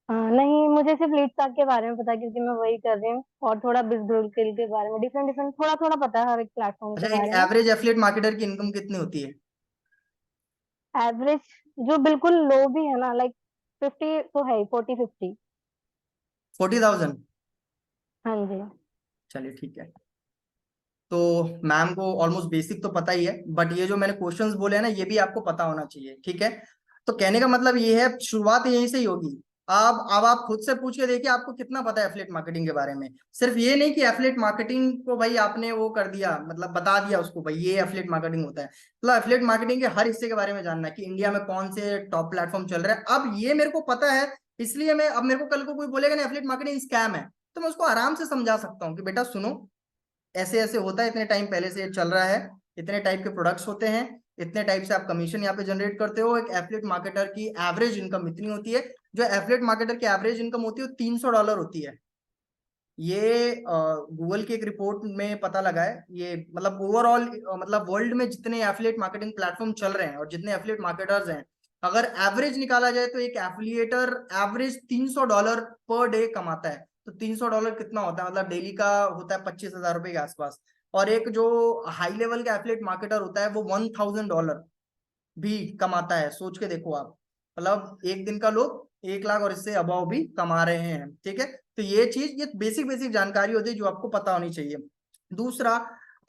नहीं, मुझे सिर्फ लीड टैग के बारे में पता है क्योंकि मैं वही कर रही हूँ और थोड़ा बिजनेस के बारे में डिफरेंट डिफरेंट थोड़ा थोड़ा पता है हर एक प्लेटफॉर्म अच्छा, के एक बारे में। एवरेज एफिलिएट मार्केटर की इनकम कितनी होती है? एवरेज जो बिल्कुल लो भी है ना, लाइक 50 तो है, 40 50। 40,000? हाँ जी। चलिए ठीक है। तो मैम को ऑलमोस्ट बेसिक तो पता ही है, बट ये जो मैंने क्वेश्चंस बोले हैं ना ये भी आपको पता होना चाहिए, ठीक है। तो कहने का मतलब ये है, शुरुआत यहीं से ही होगी। अब आप खुद से पूछ के देखिए आपको कितना पता है एफिलिएट मार्केटिंग के बारे में। सिर्फ ये नहीं कि एफिलिएट मार्केटिंग को भाई आपने वो कर दिया, मतलब बता दिया उसको भाई ये एफिलिएट मार्केटिंग होता है। मतलब एफिलिएट मार्केटिंग के हर हिस्से के बारे में जानना है कि इंडिया में कौन से टॉप प्लेटफॉर्म चल रहे हैं। अब ये मेरे को पता है, इसलिए मैं, अब मेरे को कल को कोई बोलेगा ना एफिलिएट मार्केटिंग स्कैम है, तो मैं उसको आराम से समझा सकता हूँ कि बेटा सुनो, ऐसे ऐसे होता है, इतने टाइम पहले से ये चल रहा है, इतने टाइप के प्रोडक्ट्स होते हैं, इतने टाइप से आप कमीशन यहाँ पे जनरेट करते हो। एक एफिलिएट मार्केटर की एवरेज इनकम इतनी होती है। जो एफिलिएट मार्केटर की एवरेज इनकम होती है वो $300 होती है। ये गूगल की एक रिपोर्ट में पता लगा है। ये मतलब ओवरऑल मतलब वर्ल्ड में जितने एफिलिएट मार्केटिंग प्लेटफॉर्म चल रहे हैं और जितने एफिलिएट मार्केटर्स हैं, अगर एवरेज निकाला जाए तो एक एफिलिएटर एवरेज $300 पर डे कमाता है। तो $300 कितना होता है, मतलब डेली का होता है 25,000 रुपए के आसपास। और एक जो हाई लेवल का एफिलिएट मार्केटर होता है वो $1,000 भी कमाता है। सोच के देखो आप, मतलब एक दिन का लोग 1 लाख और इससे अबाव भी कमा रहे हैं। ठीक है, तो ये चीज, ये बेसिक बेसिक जानकारी होती है जो आपको पता होनी चाहिए। दूसरा,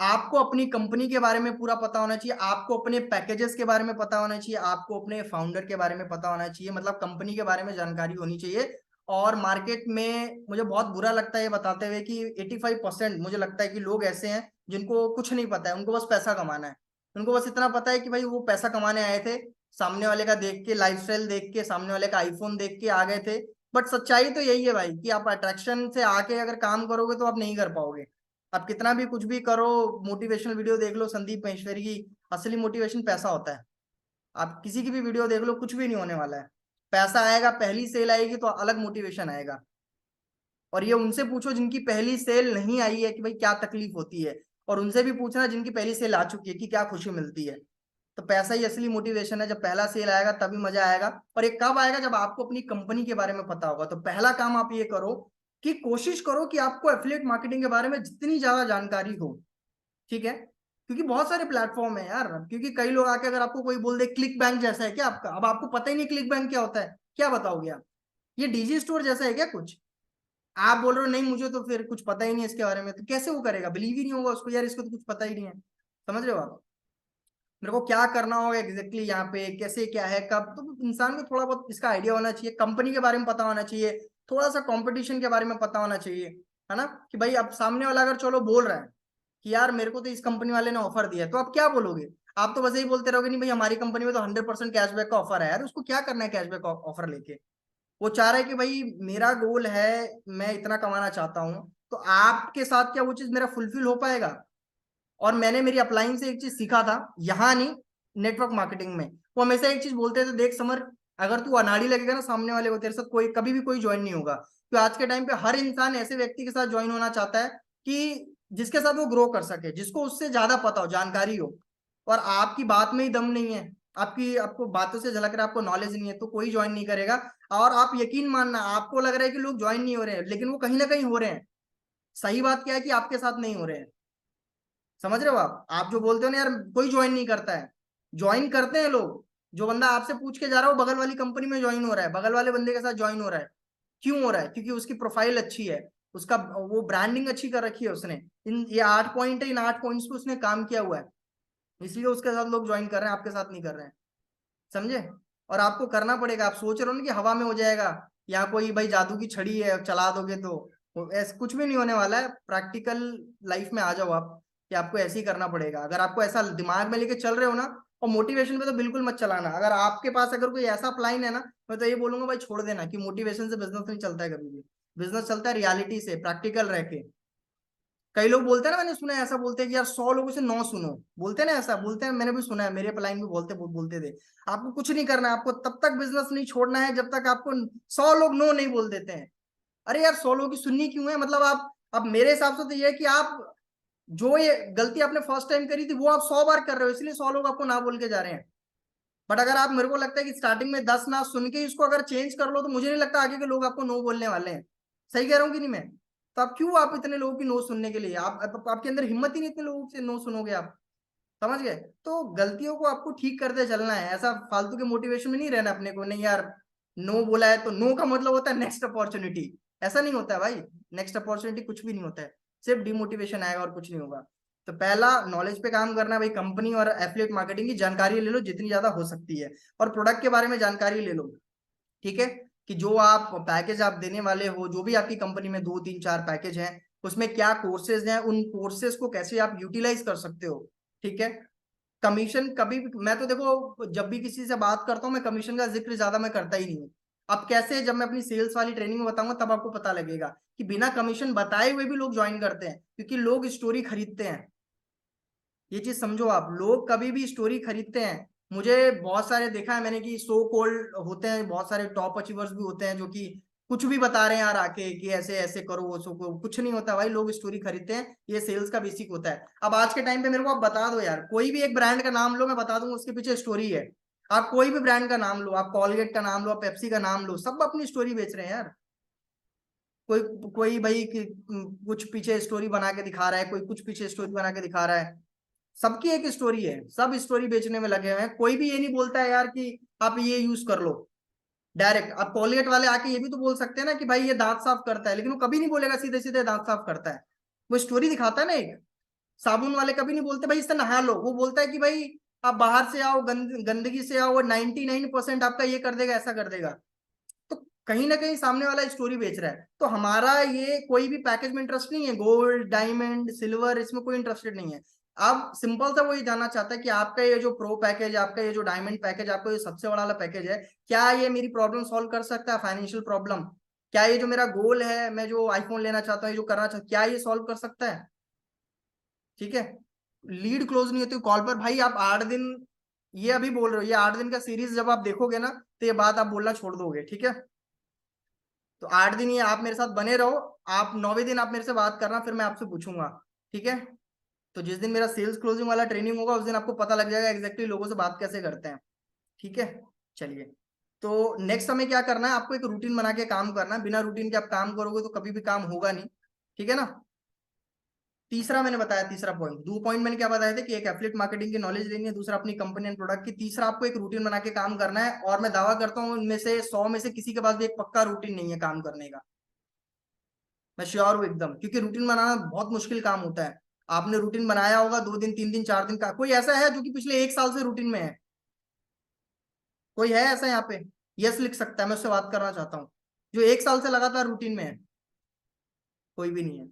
आपको अपनी कंपनी के बारे में पूरा पता होना चाहिए, आपको अपने पैकेजेस के बारे में पता होना चाहिए, आपको अपने फाउंडर के बारे में पता होना चाहिए, मतलब कंपनी के बारे में जानकारी होनी चाहिए। और मार्केट में मुझे बहुत बुरा लगता है ये बताते हुए कि 85% मुझे लगता है कि लोग ऐसे हैं जिनको कुछ नहीं पता है, उनको बस पैसा कमाना है। उनको बस इतना पता है कि भाई वो पैसा कमाने आए थे, सामने वाले का देख के, लाइफस्टाइल देख के, सामने वाले का आईफोन देख के आ गए थे। बट सच्चाई तो यही है भाई कि आप अट्रैक्शन से आके अगर काम करोगे तो आप नहीं कर पाओगे। आप कितना भी कुछ भी करो, मोटिवेशनल वीडियो देख लो संदीप महेश्वरी की, असली मोटिवेशन पैसा होता है। आप किसी की भी वीडियो देख लो, कुछ भी नहीं होने वाला है। पैसा आएगा, पहली सेल आएगी तो अलग मोटिवेशन आएगा। और ये उनसे पूछो जिनकी पहली सेल नहीं आई है कि भाई क्या तकलीफ होती है, और उनसे भी पूछना जिनकी पहली सेल आ चुकी है कि क्या खुशी मिलती है। तो पैसा ही असली मोटिवेशन है। जब पहला सेल आएगा तभी मजा आएगा। और ये कब आएगा, जब आपको अपनी कंपनी के बारे में पता होगा। तो पहला काम आप ये करो कि कोशिश करो कि आपको एफिलिएट मार्केटिंग के बारे में जितनी ज्यादा जानकारी हो। ठीक है, क्योंकि बहुत सारे प्लेटफॉर्म है यार। क्योंकि कई लोग आके अगर आपको कोई बोल दे क्लिक बैंक जैसा है क्या आपका, अब आपको पता ही नहीं क्लिक बैंक क्या होता है, क्या बताओगे आप? ये डीजी स्टोर जैसा है क्या कुछ? आप बोल रहे हो नहीं मुझे तो फिर कुछ पता ही नहीं है इसके बारे में, तो कैसे वो करेगा? बिलीव ही नहीं होगा उसको यार, इसको तो कुछ पता ही नहीं है। समझ रहे हो आप? मेरे को क्या करना होगा एग्जैक्टली यहाँ पे, कैसे क्या है कब, तो इंसान को थोड़ा बहुत इसका आइडिया होना चाहिए, कंपनी के बारे में पता होना चाहिए, थोड़ा सा कंपटीशन के बारे में पता होना चाहिए। है ना, कि भाई अब सामने वाला अगर चलो बोल रहा है कि यार मेरे को तो इस कंपनी वाले ने ऑफर दिया है, तो आप क्या बोलोगे? आप तो बस यही बोलते रहोगे नहीं भाई हमारी कंपनी में तो 100% कैशबैक का ऑफर है। यार उसको क्या करना है कैशबैक ऑफर लेके? वो चाह रहा है कि भाई मेरा गोल है, मैं इतना कमाना चाहता हूँ, तो आपके साथ क्या वो चीज मेरा फुलफिल हो पाएगा? और मैंने मेरी अपलाइन से एक चीज सीखा था, यहाँ नहीं, नेटवर्क मार्केटिंग में। वो हमेशा एक चीज बोलते थे, देख समर, अगर तू अनाड़ी लगेगा ना सामने वाले को, तेरे साथ कोई कभी भी कोई ज्वाइन नहीं होगा। तो आज के टाइम पे हर इंसान ऐसे व्यक्ति के साथ ज्वाइन होना चाहता है कि जिसके साथ वो ग्रो कर सके, जिसको उससे ज्यादा पता हो, जानकारी हो। और आपकी बात में ही दम नहीं है, आपकी आपको बातों से झलक रहा है, आपको नॉलेज नहीं है, तो कोई ज्वाइन नहीं करेगा। और आप यकीन मानना, आपको लग रहा है कि लोग ज्वाइन नहीं हो रहे हैं, लेकिन वो कहीं ना कहीं हो रहे हैं। सही बात क्या है कि आपके साथ नहीं हो रहे हैं। समझ रहे हो आप जो बोलते हो ना यार कोई ज्वाइन नहीं करता है, ज्वाइन करते हैं लोग। जो बंदा आपसे पूछ के जा रहा है वो बगल वाली कंपनी में ज्वाइन हो रहा है, बगल वाले बंदे के साथ ज्वाइन हो रहा है। क्यों हो रहा है? क्योंकि उसकी प्रोफाइल अच्छी है, उसका वो ब्रांडिंग अच्छी कर रखी है उसने। इन ये 8 पॉइंट है, इन 8 पॉइंट्स पे उसने काम किया हुआ है, इसलिए उसके साथ लोग ज्वाइन कर रहे हैं, आपके साथ नहीं कर रहे हैं। समझे? और आपको करना पड़ेगा। आप सोच रहे हो ना कि हवा में हो जाएगा, या कोई भाई जादू की छड़ी है चला दोगे तो ऐसा कुछ भी नहीं होने वाला है। प्रैक्टिकल लाइफ में आ जाओ आप, कि आपको ऐसे ही करना पड़ेगा। अगर आपको ऐसा दिमाग में लेके चल रहे हो ना, और मोटिवेशन पे तो बिल्कुल मत चलाना। अगर आपके पास अगर कोई ऐसा प्लान है ना, मैं तो ये बोलूंगा भाई छोड़ देना, कि मोटिवेशन से बिजनेस नहीं चलता है कभी भी। बिजनेस चलता है रियलिटी से, प्रैक्टिकल रह के। कई लोग बोलते हैं ना, मैंने सुना है ऐसा बोलते हैं कि यार 100 लोगों से 9 सुनो, बोलते हैं ना, ऐसा बोलते हैं, मैंने भी सुना है, मेरे अपलाइन भी बोलते थे। आपको कुछ नहीं करना है, आपको तब तक बिजनेस नहीं छोड़ना है जब तक आपको 100 लोग नो नहीं बोल देते हैं। अरे यार 100 लोगों की सुननी क्यों है? मतलब आप, अब मेरे हिसाब से तो ये है कि आप जो ये गलती आपने फर्स्ट टाइम करी थी वो आप 100 बार कर रहे हो, इसलिए 100 लोग आपको ना बोल के जा रहे हैं। बट अगर आप, मेरे को लगता है कि स्टार्टिंग में 10 ना सुन के इसको अगर चेंज कर लो, तो मुझे नहीं लगता आगे के लोग आपको नो बोलने वाले हैं। सही कह रहा हूँ कि नहीं मैं? तो आप क्यों, आप इतने लोगों की नो सुनने के लिए, आपके अंदर हिम्मत ही नहीं, इतने लोगों से नो सुनोगे आप। समझ गए? तो गलतियों को आपको ठीक करते चलना है, ऐसा फालतू के मोटिवेशन में नहीं रहना अपने को। नहीं यार, नो बोला है तो नो का मतलब होता है नेक्स्ट अपॉर्चुनिटी। ऐसा नहीं होता है भाई, नेक्स्ट अपॉर्चुनिटी कुछ भी नहीं होता है, सिर्फ डिमोटिवेशन आएगा और कुछ नहीं होगा। तो पहला, नॉलेज पे काम करना है भाई, कंपनी और एफिलिएट मार्केटिंग की जानकारी ले लो जितनी ज्यादा हो सकती है, और प्रोडक्ट के बारे में जानकारी ले लो। ठीक है, कि जो आप पैकेज आप देने वाले हो, जो भी आपकी कंपनी में 2 3 4 पैकेज हैं, उसमें क्या कोर्सेज हैं, उन कोर्सेज को कैसे आप यूटिलाइज कर सकते हो। ठीक है, कमीशन कभी भी, मैं तो देखो जब भी किसी से बात करता हूँ मैं कमीशन का जिक्र ज्यादा मैं करता ही नहीं हूँ। अब कैसे, जब मैं अपनी सेल्स वाली ट्रेनिंग में बताऊंगा तब आपको पता लगेगा कि बिना कमीशन बताए हुए भी लोग ज्वाइन करते हैं, क्योंकि लोग स्टोरी खरीदते हैं। ये चीज समझो आप, लोग कभी भी स्टोरी खरीदते हैं। मुझे बहुत सारे देखा है मैंने कि सो कॉल्ड होते हैं, बहुत सारे टॉप अचीवर्स भी होते हैं जो कि कुछ भी बता रहे हैं यार आके कि ऐसे ऐसे करो वो सो को, कुछ नहीं होता भाई, लोग स्टोरी खरीदते हैं। ये सेल्स का बेसिक होता है। अब आज के टाइम पे मेरे को आप बता दो यार, कोई भी एक ब्रांड का नाम लो, मैं बता दूंगा उसके पीछे स्टोरी है। आप कोई भी ब्रांड का नाम लो, आप कॉलगेट का नाम लो, आप पेप्सी का नाम लो, सब अपनी स्टोरी बेच रहे हैं यार। कोई कोई भाई कुछ पीछे स्टोरी बना के दिखा रहा है, कोई कुछ पीछे स्टोरी बना के दिखा रहा है। सबकी एक स्टोरी है, सब स्टोरी बेचने में लगे हुए हैं। कोई भी ये नहीं बोलता है यार कि आप ये यूज कर लो डायरेक्ट। अब कोलगेट वाले आके ये भी तो बोल सकते हैं ना कि भाई ये दांत साफ करता है, लेकिन वो कभी नहीं बोलेगा सीधे सीधे दांत साफ करता है। वो स्टोरी दिखाता है ना एक। साबुन वाले कभी नहीं बोलते भाई इससे नहा लो, वो बोलता है कि भाई आप बाहर से आओ, गंदगी से आओ, वो 99% आपका ये कर देगा, ऐसा कर देगा। तो कहीं ना कहीं सामने वाला स्टोरी बेच रहा है। तो हमारा ये कोई भी पैकेज में इंटरेस्ट नहीं है, गोल्ड डायमंड सिल्वर इसमें कोई इंटरेस्टेड नहीं है। अब सिंपल सा वो ये जानना चाहता है कि आपका ये जो प्रो पैकेज, आपका ये जो डायमंड पैकेज, आपका ये सबसे बड़ा वाला पैकेज है, क्या ये मेरी प्रॉब्लम सॉल्व कर सकता है, फाइनेंशियल प्रॉब्लम? क्या ये जो मेरा गोल है, मैं जो आईफोन लेना चाहता हूँ, ये जो करना चाहता हूँ, क्या ये सॉल्व कर सकता है? ठीक है। लीड क्लोज नहीं होती कॉल पर भाई। आप 8 दिन ये अभी बोल रहे हो, ये 8 दिन का सीरीज जब आप देखोगे ना, तो ये बात आप बोलना छोड़ दोगे। ठीक है। तो 8 दिन ये आप मेरे साथ बने रहो। आप 9वें दिन आप मेरे से बात करना, फिर मैं आपसे पूछूंगा। ठीक है। तो जिस दिन मेरा सेल्स क्लोजिंग वाला ट्रेनिंग होगा, उस दिन आपको पता लग जाएगा एग्जैक्टली लोगों से बात कैसे करते हैं। ठीक है। चलिए। तो नेक्स्ट हमें क्या करना है, आपको एक रूटीन बना के काम करना है। बिना रूटीन के आप काम करोगे तो कभी भी काम होगा नहीं। ठीक है ना। तीसरा मैंने बताया, तीसरा पॉइंट, 2 पॉइंट मैंने क्या बताया थे कि एक एफिलिएट मार्केटिंग की नॉलेज लेनी है, दूसरा अपनी कंपनी एंड प्रोडक्ट की, तीसरा आपको एक रूटीन बना के काम करना है। और मैं दावा करता हूँ इनमें से 100 में से किसी के पास भी एक पक्का रूटीन नहीं है काम करने का। मैं श्योर हूँ एकदम, क्योंकि रूटीन बनाना बहुत मुश्किल काम होता है। आपने रूटीन बनाया होगा 2 दिन 3 दिन 4 दिन का। कोई ऐसा है जो कि पिछले 1 साल से रूटीन में है? कोई है ऐसा यहाँ पे? यस लिख सकता है, मैं उससे बात करना चाहता हूँ। जो 1 साल से लगातार रूटीन में है, कोई भी नहीं है।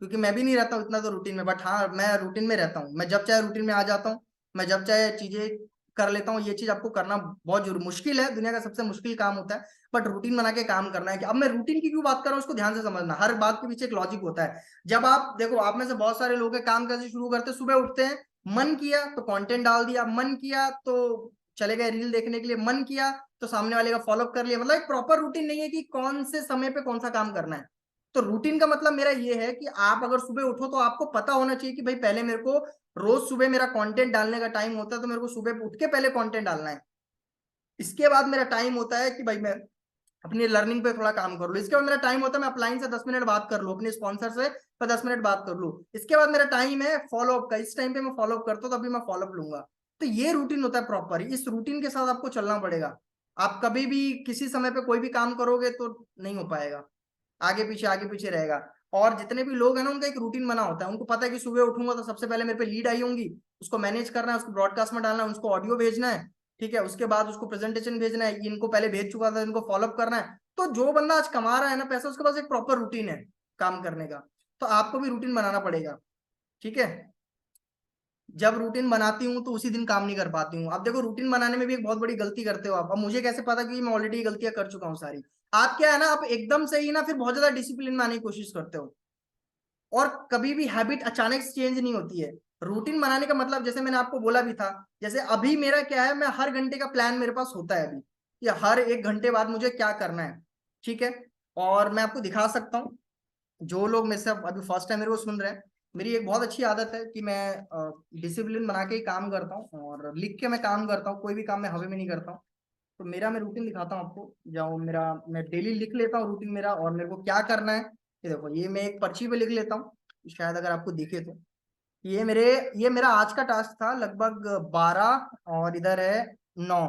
क्योंकि मैं भी नहीं रहता हूँ इतना तो रूटीन में, बट हाँ मैं रूटीन में रहता हूँ। मैं जब चाहे रूटीन में आ जाता हूँ, मैं जब चाहे चीजें कर लेता हूँ। ये चीज आपको करना बहुत जरूर मुश्किल है, दुनिया का सबसे मुश्किल काम होता है, बट रूटीन बना के काम करना है। कि अब मैं रूटीन की क्यों बात कर रहा हूँ उसको ध्यान से समझना, हर बात के पीछे एक लॉजिक होता है। जब आप देखो, आप में से बहुत सारे लोग हैं, काम कैसे शुरू करते हैं, सुबह उठते हैं, मन किया तो कंटेंट डाल दिया, मन किया तो चले गए रील देखने के लिए, मन किया तो सामने वाले का फॉलोअप कर लिया। मतलब एक प्रॉपर रूटीन नहीं है कि कौन से समय पे कौन सा काम करना है। तो रूटीन का मतलब मेरा ये है कि आप अगर सुबह उठो तो आपको पता होना चाहिए कि भाई पहले मेरे को रोज सुबह मेरा कंटेंट डालने का टाइम होता है, तो मेरे को सुबह उठ के पहले कंटेंट डालना है। इसके बाद मेरा टाइम होता है कि भाई मैं अपनी लर्निंग पे थोड़ा काम कर लूँ। इसके बाद मेरा टाइम होता है मैं अपलाइन से 10 मिनट बात कर लूँ, अपने स्पॉन्सर से पर 10 मिनट बात कर लूँ। इसके बाद मेरा टाइम है फॉलोअप का, इस टाइम पे मैं फॉलोअप करता हूँ तो अभी मैं फॉलोअप लूंगा। तो ये रूटीन होता है प्रॉपर, इस रूटीन के साथ आपको चलना पड़ेगा। आप कभी भी किसी समय पे कोई भी काम करोगे तो नहीं हो पाएगा, आगे पीछे रहेगा। और जितने भी लोग हैं ना, उनका एक रूटीन बना होता है। उनको पता है कि सुबह उठूंगा तो सबसे पहले मेरे पे लीड आई होंगी, उसको मैनेज करना है, उसको ब्रॉडकास्ट में डालना है, उसको ऑडियो भेजना है। ठीक है। उसके बाद उसको प्रेजेंटेशन भेजना है, इनको पहले भेज चुका था, इनको फॉलोअप करना है। तो जो बंदा आज कमा रहा है ना पैसा, उसके पास एक प्रॉपर रूटीन है काम करने का। तो आपको भी रूटीन बनाना पड़ेगा। ठीक है। जब रूटीन बनाती हूँ तो उसी दिन काम नहीं कर पाती हूँ। अब देखो, रूटीन बनाने में भी एक बहुत बड़ी गलती करते हो आप। अब मुझे कैसे पता, कि मैं ऑलरेडी गलतियां कर चुका हूँ सारी। आप क्या है ना, आप एकदम से ही ना फिर बहुत ज्यादा डिसिप्लिन में आने की कोशिश करते हो, और कभी भी हैबिट अचानक से चेंज नहीं होती है। रूटीन बनाने का मतलब, जैसे मैंने आपको बोला भी था, जैसे अभी मेरा क्या है, मैं हर घंटे का प्लान मेरे पास होता है अभी, या हर 1 घंटे बाद मुझे क्या करना है। ठीक है। और मैं आपको दिखा सकता हूँ, जो लोग मेरे से अभी फर्स्ट टाइम मेरे को सुन रहे हैं, मेरी एक बहुत अच्छी आदत है कि मैं डिसिप्लिन बना के ही काम करता हूँ, और लिख के मैं काम करता हूँ। कोई भी काम मैं हवा में नहीं करता हूँ। तो मेरा मैं रूटीन दिखाता हूँ आपको, जाओ मेरा, मैं डेली लिख लेता हूँ रूटीन मेरा, और मेरे को क्या करना है। ये देखो, ये मैं एक पर्ची पे लिख लेता हूँ, शायद अगर आपको दिखे तो। ये मेरे ये मेरा आज का टास्क था, लगभग 12 और इधर है 9।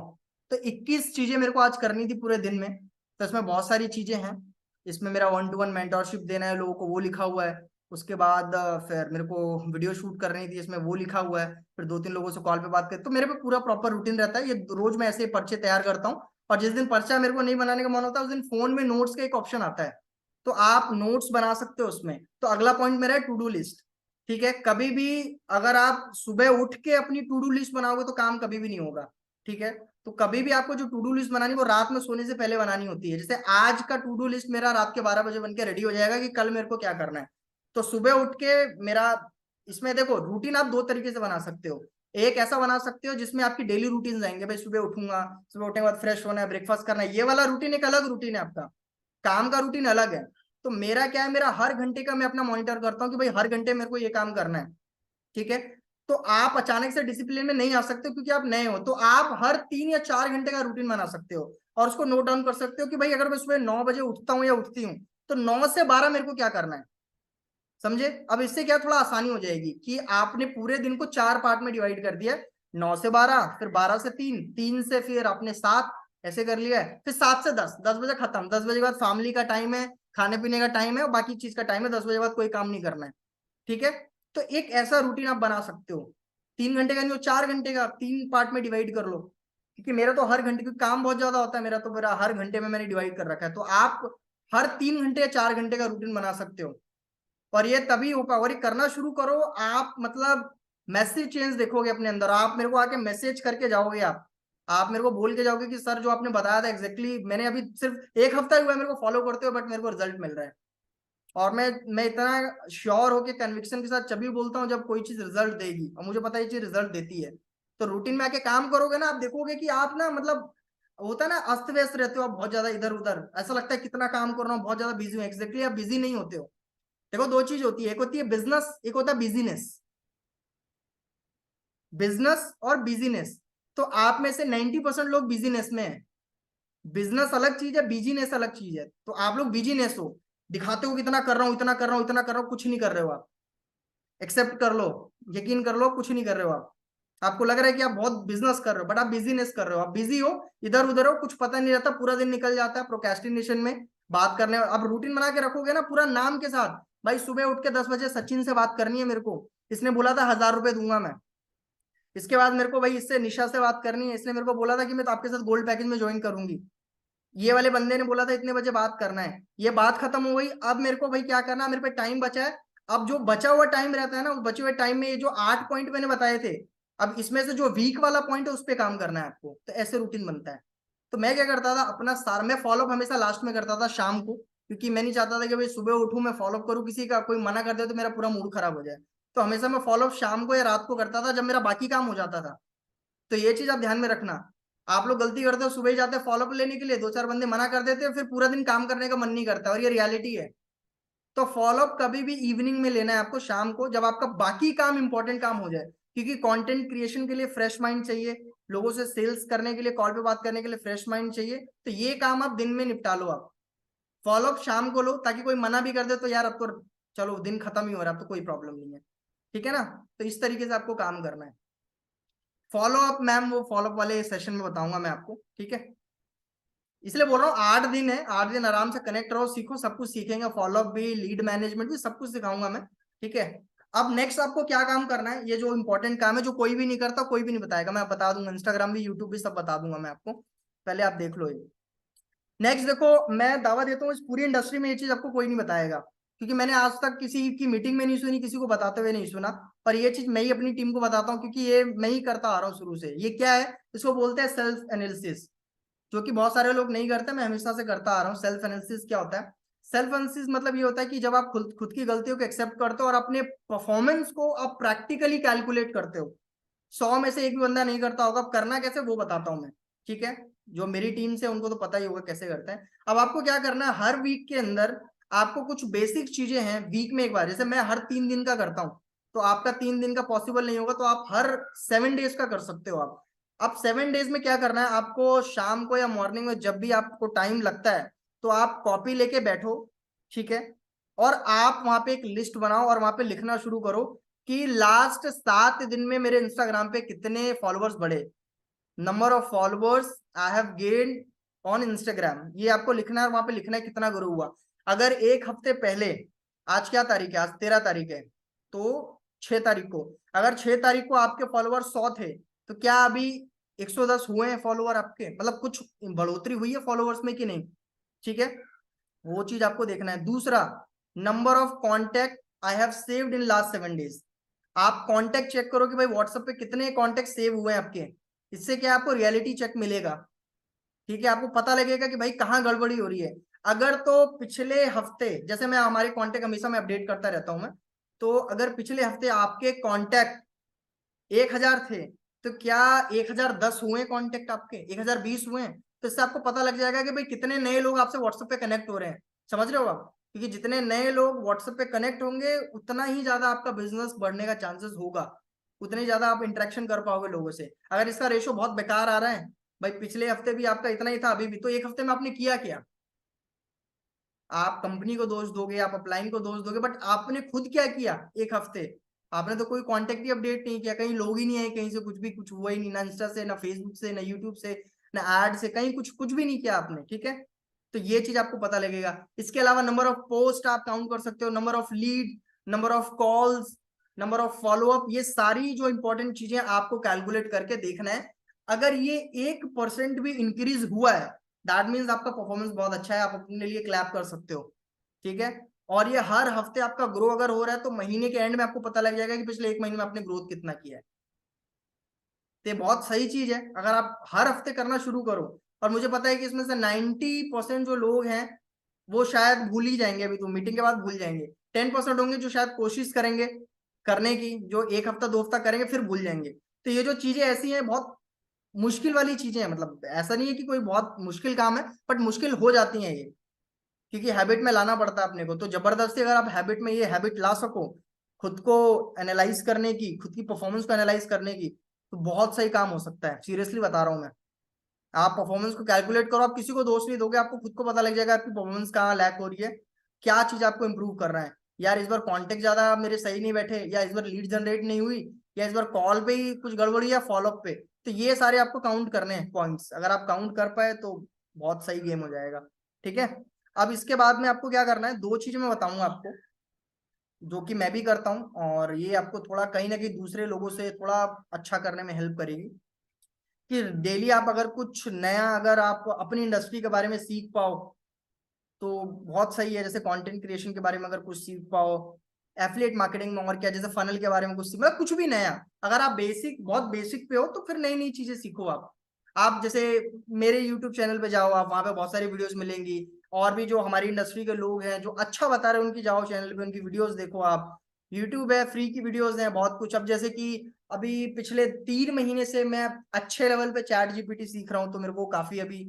तो 21 चीजें मेरे को आज करनी थी पूरे दिन में। तो इसमें बहुत सारी चीजें हैं। इसमें मेरा 1-to-1 मेंटोरशिप देना है लोगों को, वो लिखा हुआ है। उसके बाद फिर मेरे को वीडियो शूट करनी थी, इसमें वो लिखा हुआ है। फिर 2-3 लोगों से कॉल पे बात कर, तो मेरे पे पूरा प्रॉपर रूटीन रहता है। ये रोज मैं ऐसे पर्चे तैयार करता हूँ। और जिस दिन पर्चा मेरे को नहीं बनाने का मन होता है, उस दिन फोन में नोट्स का एक ऑप्शन आता है, तो आप नोट्स बना सकते हो उसमें। तो अगला पॉइंट मेरा है टू डू लिस्ट। ठीक है। कभी भी अगर आप सुबह उठ के अपनी टू डू लिस्ट बनाओगे तो काम कभी भी नहीं होगा। ठीक है। तो कभी भी आपको जो टू डू लिस्ट बनानी, वो रात में सोने से पहले बनानी होती है। जैसे आज का टू डू लिस्ट मेरा रात के 12 बजे बन के रेडी हो जाएगा कि कल मेरे को क्या करना है। तो सुबह उठ के मेरा, इसमें देखो रूटीन आप 2 तरीके से बना सकते हो। एक ऐसा बना सकते हो जिसमें आपकी डेली रूटीन आएंगे, भाई सुबह उठूंगा, सुबह उठने के बाद फ्रेश होना है, ब्रेकफास्ट करना है, ये वाला रूटीन एक अलग रूटीन है आपका। काम का रूटीन अलग है। तो मेरा क्या है, मेरा हर घंटे का मैं अपना मॉनिटर करता हूँ कि भाई हर घंटे मेरे को ये काम करना है। ठीक है। तो आप अचानक से डिसिप्लिन में नहीं आ सकते क्योंकि आप नए हो। तो आप हर 3 या 4 घंटे का रूटीन बना सकते हो और उसको नोट डाउन कर सकते हो कि भाई अगर मैं सुबह 9 बजे उठता हूँ या उठती हूँ तो 9 से 12 मेरे को क्या करना है। समझे? अब इससे क्या थोड़ा आसानी हो जाएगी कि आपने पूरे दिन को 4 पार्ट में डिवाइड कर दिया। 9 से 12, फिर 12 से 3, 3 से फिर आपने 7, ऐसे कर लिया है। फिर 7 से 10, 10 बजे खत्म। 10 बजे के बाद फैमिली का टाइम है, खाने पीने का टाइम है और बाकी चीज का टाइम है। 10 बजे बाद कोई काम नहीं करना है। ठीक है? तो एक ऐसा रूटीन आप बना सकते हो। 3 घंटे का नहीं हो, 4 घंटे का 3 पार्ट में डिवाइड कर लो। क्योंकि मेरा तो हर घंटे, क्योंकि काम बहुत ज्यादा होता है मेरा, तो मेरा हर घंटे में मैंने डिवाइड कर रखा है। तो आप हर 3 घंटे या 4 घंटे का रूटीन बना सकते हो। और ये तभी हो पाएगा, और ये करना शुरू करो आप, मतलब मैसिव चेंज देखोगे अपने अंदर। आप मेरे को आके मैसेज करके जाओगे, आप मेरे को बोल के जाओगे कि सर जो आपने बताया था एग्जैक्टली मैंने अभी सिर्फ 1 हफ्ता ही हुआ है मेरे को फॉलो करते हुए, बट मेरे को रिजल्ट मिल रहा है। और मैं इतना श्योर होके कन्विक्शन के साथ तभी बोलता हूँ जब कोई चीज रिजल्ट देगी, और मुझे पता है ये चीज रिजल्ट देती है। तो रूटीन में आके काम करोगे ना, आप देखोगे कि आप ना, मतलब होता है ना अस्त व्यस्त रहते हो आप बहुत ज्यादा इधर उधर, ऐसा लगता है कितना काम कर रहा हूँ, बहुत ज्यादा बिजी हूँ। एग्जैक्टली आप बिजी नहीं होते हो। देखो, 2 चीज होती है, एक होती है बिजनेस, एक होता है बिजीनेस। बिजनेस और बिजीनेस। तो आप में से 90% लोग बिजीनेस में है। बिजनेस अलग चीज है, बिजीनेस अलग चीज है। तो आप लोग बिजीनेस हो, दिखाते हो कि इतना कर रहा हूं, इतना कर रहा हूं, इतना कर रहा हूं, कुछ नहीं कर रहे हो आप। एक्सेप्ट कर लो, यकीन कर लो, कुछ नहीं कर रहे हो आप। आपको लग रहा है कि आप बहुत बिजनेस कर रहे हो, बट आप बिजीनेस कर रहे हो। आप बिजी हो, इधर उधर हो, कुछ पता नहीं रहता, पूरा दिन निकल जाता है प्रोक्रेस्टिनेशन में, बात करने। अब रूटीन बना के रखोगे ना पूरा नाम के साथ, भाई सुबह उठ के 10 बजे सचिन से बात करनी है मेरे को, इसने बोला था 1000 रुपए दूंगा मैं। इसके बाद मेरे को भाई इससे निशा से बात करनी है, इसने मेरे को बोला था कि मैं तो आपके साथ गोल्ड पैकेज में ज्वाइन करूंगी। ये वाले बंदे ने बोला था इतने बजे बात करना है, ये बात खत्म हो गई। अब मेरे को भाई क्या करना है, मेरे पे टाइम बचा है। अब जो बचा हुआ टाइम रहता है ना, उस बचे हुए टाइम में ये जो 8 पॉइंट मैंने बताए थे, अब इसमें से जो वीक वाला पॉइंट है उस पर काम करना है आपको। तो ऐसे रूटीन बनता है। तो मैं क्या करता था, अपना सारा मैं फॉलोअप हमेशा लास्ट में करता था शाम को, क्योंकि मैं नहीं चाहता था कि भाई सुबह उठूं मैं फॉलोअप करूं किसी का, कोई मना कर दे तो मेरा पूरा मूड खराब हो जाए। तो हमेशा मैं फॉलोअप शाम को या रात को करता था जब मेरा बाकी काम हो जाता था। तो ये चीज आप ध्यान में रखना। आप लोग गलती करते हो, सुबह ही जाते फॉलोअप लेने के लिए, 2 4 बंदे मना कर देते हैं, फिर पूरा दिन काम करने का मन नहीं करता, और ये रियलिटी है। तो फॉलोअप कभी भी इवनिंग में लेना है आपको, शाम को, जब आपका बाकी काम इंपॉर्टेंट काम हो जाए। क्योंकि कंटेंट क्रिएशन के लिए फ्रेश माइंड चाहिए, लोगों से सेल्स करने के लिए, कॉल पे बात करने के लिए फ्रेश माइंड चाहिए। तो ये काम आप दिन में निपटा लो। आप फॉलोअप शाम को लो, ताकि कोई मना भी कर दे तो यार अब तो चलो दिन खत्म ही हो रहा है, अब तो कोई प्रॉब्लम नहीं है। ठीक है ना? तो इस तरीके से आपको काम करना है। फॉलो अप मैम, वो फॉलो अप वाले सेशन में बताऊंगा मैं आपको। ठीक है? इसलिए बोल रहा हूँ 8 दिन है, 8 दिन आराम से कनेक्ट रहो, सीखो, सब कुछ सीखेंगे। फॉलो अप भी, लीड मैनेजमेंट भी, सब कुछ सिखाऊंगा मैं। ठीक है? अब नेक्स्ट आपको क्या काम करना है, ये जो इंपॉर्टेंट काम है जो कोई भी नहीं करता, कोई भी नहीं बताएगा, मैं बता दूंगा। इंस्टाग्राम भी, यूट्यूब भी, सब बता दूंगा मैं आपको। पहले आप देख लो ये। नेक्स्ट देखो, मैं दावा देता हूँ इस पूरी इंडस्ट्री में ये चीज आपको कोई नहीं बताएगा, क्योंकि मैंने आज तक किसी की मीटिंग में नहीं सुनी, किसी को बताते हुए नहीं सुना। पर ये चीज मैं ही अपनी टीम को बताता हूँ, क्योंकि ये मैं ही करता आ रहा हूँ शुरू से। ये क्या है, इसको बोलते हैं सेल्फ एनालिसिस, जो कि बहुत सारे लोग नहीं करते, मैं हमेशा से करता आ रहा हूँ। सेल्फ एनालिसिस क्या होता है? सेल्फ एनालिसिस मतलब ये होता है कि जब आप खुद खुद की गलतियों को एक्सेप्ट करते हो और अपने परफॉर्मेंस को आप प्रैक्टिकली कैलकुलेट करते हो। 100 में से एक भी बंदा नहीं करता होगा। अब करना कैसे वो बताता हूँ मैं। ठीक है? जो मेरी टीम से उनको तो पता ही होगा कैसे करते हैं। अब आपको क्या करना है, हर वीक के अंदर आपको कुछ बेसिक चीजें हैं, वीक में एक बार, जैसे मैं हर 3 दिन का करता हूँ, तो आपका 3 दिन का पॉसिबल नहीं होगा, तो आप हर 7 डेज का कर सकते हो आप। अब 7 डेज में क्या करना है आपको, शाम को या मॉर्निंग में जब भी आपको टाइम लगता है, तो आप कॉपी लेके बैठो। ठीक है? और आप वहां पे एक लिस्ट बनाओ और वहां पे लिखना शुरू करो कि लास्ट 7 दिन में मेरे इंस्टाग्राम पे कितने फॉलोअर्स बढ़े। Number of followers I have gained on Instagram, ये आपको लिखना है। वहां पे लिखना है कितना ग्रो हुआ। अगर एक हफ्ते पहले, आज क्या तारीख है, आज 13 तारीख है, तो 6 तारीख को, अगर 6 तारीख को आपके फॉलोअर 100 थे, तो क्या अभी 110 हुए हैं फॉलोअर आपके? मतलब कुछ बढ़ोतरी हुई है फॉलोअर्स में कि नहीं? ठीक है? वो चीज आपको देखना है। दूसरा, number of contact I have saved in last 7 days. आप कॉन्टेक्ट चेक करो कि भाई व्हाट्सएप पे कितने कॉन्टेक्ट सेव हुए हैं आपके। इससे क्या आपको रियलिटी चेक मिलेगा। ठीक है? आपको पता लगेगा कि भाई कहाँ गड़बड़ी हो रही है। अगर तो पिछले हफ्ते, जैसे मैं हमारे कांटेक्ट हमेशा मैं अपडेट करता रहता हूं मैं, तो अगर पिछले हफ्ते आपके कांटेक्ट 1000 थे, तो क्या 1010 हुए कांटेक्ट आपके, 1020 हुए हैं? तो इससे आपको पता लग जाएगा कि भाई कितने नए लोग आपसे व्हाट्सएप पे कनेक्ट हो रहे हैं। समझ रहे हो आप? क्योंकि जितने नए लोग व्हाट्सएप पे कनेक्ट होंगे, उतना ही ज्यादा आपका बिजनेस बढ़ने का चांसेस होगा। उतने ज्यादा आप इंटरेक्शन कर पाओगे लोगों से। अगर इसका रेशो बहुत बेकार आ रहा है, भाई पिछले हफ्ते भी आपका इतना ही था, अभी भी, तो एक हफ्ते में आपने किया क्या? आप कंपनी को दोष दोगे, आप अपलाइन को दोष दोगे, बट आपने खुद क्या किया एक हफ्ते? आपने तो कोई कांटेक्ट ही अपडेट नहीं किया, कहीं लोग ही नहीं आए, कहीं से कुछ भी कुछ हुआ ही नहीं, ना इंस्टा से, ना फेसबुक से, ना यूट्यूब से, ना एड से, कहीं कुछ कुछ भी नहीं किया आपने, ठीक है? तो ये चीज आपको पता लगेगा। इसके अलावा नंबर ऑफ पोस्ट आप काउंट कर सकते हो, number of lead, number of calls, number of follow up, ये सारी जो इंपॉर्टेंट चीजें आपको कैलकुलेट करके देखना है। अगर ये 1% भी इंक्रीज हुआ है, दैट मीन्स आपका परफॉर्मेंस बहुत अच्छा है, आप अपने लिए क्लैप कर सकते हो, ठीक है? और ये हर हफ्ते आपका ग्रो अगर हो रहा है, तो महीने के एंड में आपको पता लग जाएगा कि पिछले एक महीने में आपने ग्रोथ कितना किया है। तो ये बहुत सही चीज है अगर आप हर हफ्ते करना शुरू करो। और मुझे पता है कि इसमें से 90% जो लोग हैं वो शायद भूल ही जाएंगे, अभी तो मीटिंग के बाद भूल जाएंगे। 10% होंगे जो शायद कोशिश करेंगे करने की, जो एक हफ्ता दो हफ्ता करेंगे फिर भूल जाएंगे। तो ये जो चीजें ऐसी हैं, बहुत मुश्किल वाली चीजें हैं, मतलब ऐसा नहीं है कि कोई बहुत मुश्किल काम है, बट मुश्किल हो जाती हैं ये, क्योंकि हैबिट में लाना पड़ता है अपने को। तो जबरदस्ती अगर आप हैबिट में ये हैबिट ला सको, खुद को एनालाइज करने की, खुद की परफॉर्मेंस को एनालाइज करने की, तो बहुत सही काम हो सकता है, सीरियसली बता रहा हूँ मैं। आप परफॉर्मेंस को कैलकुलेट करो, आप किसी को दोष नहीं दोगे, आपको खुद को पता लग जाएगा आपकी परफॉर्मेंस कहाँ लैक हो रही है, क्या चीज आपको इंप्रूव कर रहा है। यार इस बार कॉन्टेक्ट ज्यादा मेरे सही नहीं बैठे, या इस बार लीड जनरेट नहीं हुई, या इस बार कॉल पे ही कुछ गड़बड़ी, या फॉलोअप पे। तो ये सारे आपको काउंट करने हैं पॉइंट्स, अगर आप काउंट कर पाए तो बहुत सही गेम हो जाएगा, ठीक है? अब इसके बाद में आपको क्या करना है, दो चीजें मैं बताऊंगा आपको, जो कि मैं भी करता हूँ, और ये आपको थोड़ा कहीं ना कहीं दूसरे लोगों से थोड़ा अच्छा करने में हेल्प करेगी। कि डेली आप अगर कुछ नया, अगर आप अपनी इंडस्ट्री के बारे में सीख पाओ तो बहुत सही है। जैसे कंटेंट क्रिएशन के बारे में अगर कुछ सीख पाओ, एफिलिएट मार्केटिंग में, और क्या, जैसे फनल के बारे में कुछ सीख, मतलब कुछ भी नया। अगर आप बेसिक, बहुत बेसिक पे हो तो फिर नई नई चीजें सीखो आप जैसे मेरे यूट्यूब चैनल पे जाओ, आप वहाँ पे बहुत सारी वीडियोस मिलेंगी। और भी जो हमारी इंडस्ट्री के लोग हैं जो अच्छा बता रहे हैं, उनकी जाओ चैनल पे, उनकी वीडियोस देखो आप। यूट्यूब है, फ्री की वीडियोस हैं बहुत कुछ। अब जैसे कि अभी पिछले 3 महीने से मैं अच्छे लेवल पे चैट जीपीटी सीख रहा हूँ, तो मेरे को काफी अभी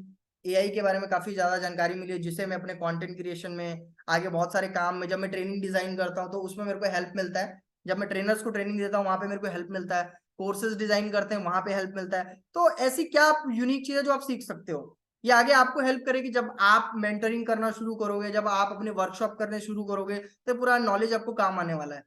एआई के बारे में काफी ज्यादा जानकारी मिली है, जिससे मैं अपने कंटेंट क्रिएशन में आगे बहुत सारे काम में, जब मैं ट्रेनिंग डिजाइन करता हूँ तो उसमें मेरे को हेल्प मिलता है। जब मैं ट्रेनर्स को ट्रेनिंग देता हूँ वहां पे मेरे को हेल्प मिलता है। कोर्सेज डिजाइन करते हैं वहां पे हेल्प मिलता है। तो ऐसी क्या यूनिक चीज है जो आप सीख सकते हो, ये आगे आपको हेल्प करेगी। जब आप मेंटरिंग करना शुरू करोगे, जब आप अपने वर्कशॉप करने शुरू करोगे, तो पूरा नॉलेज आपको काम आने वाला है,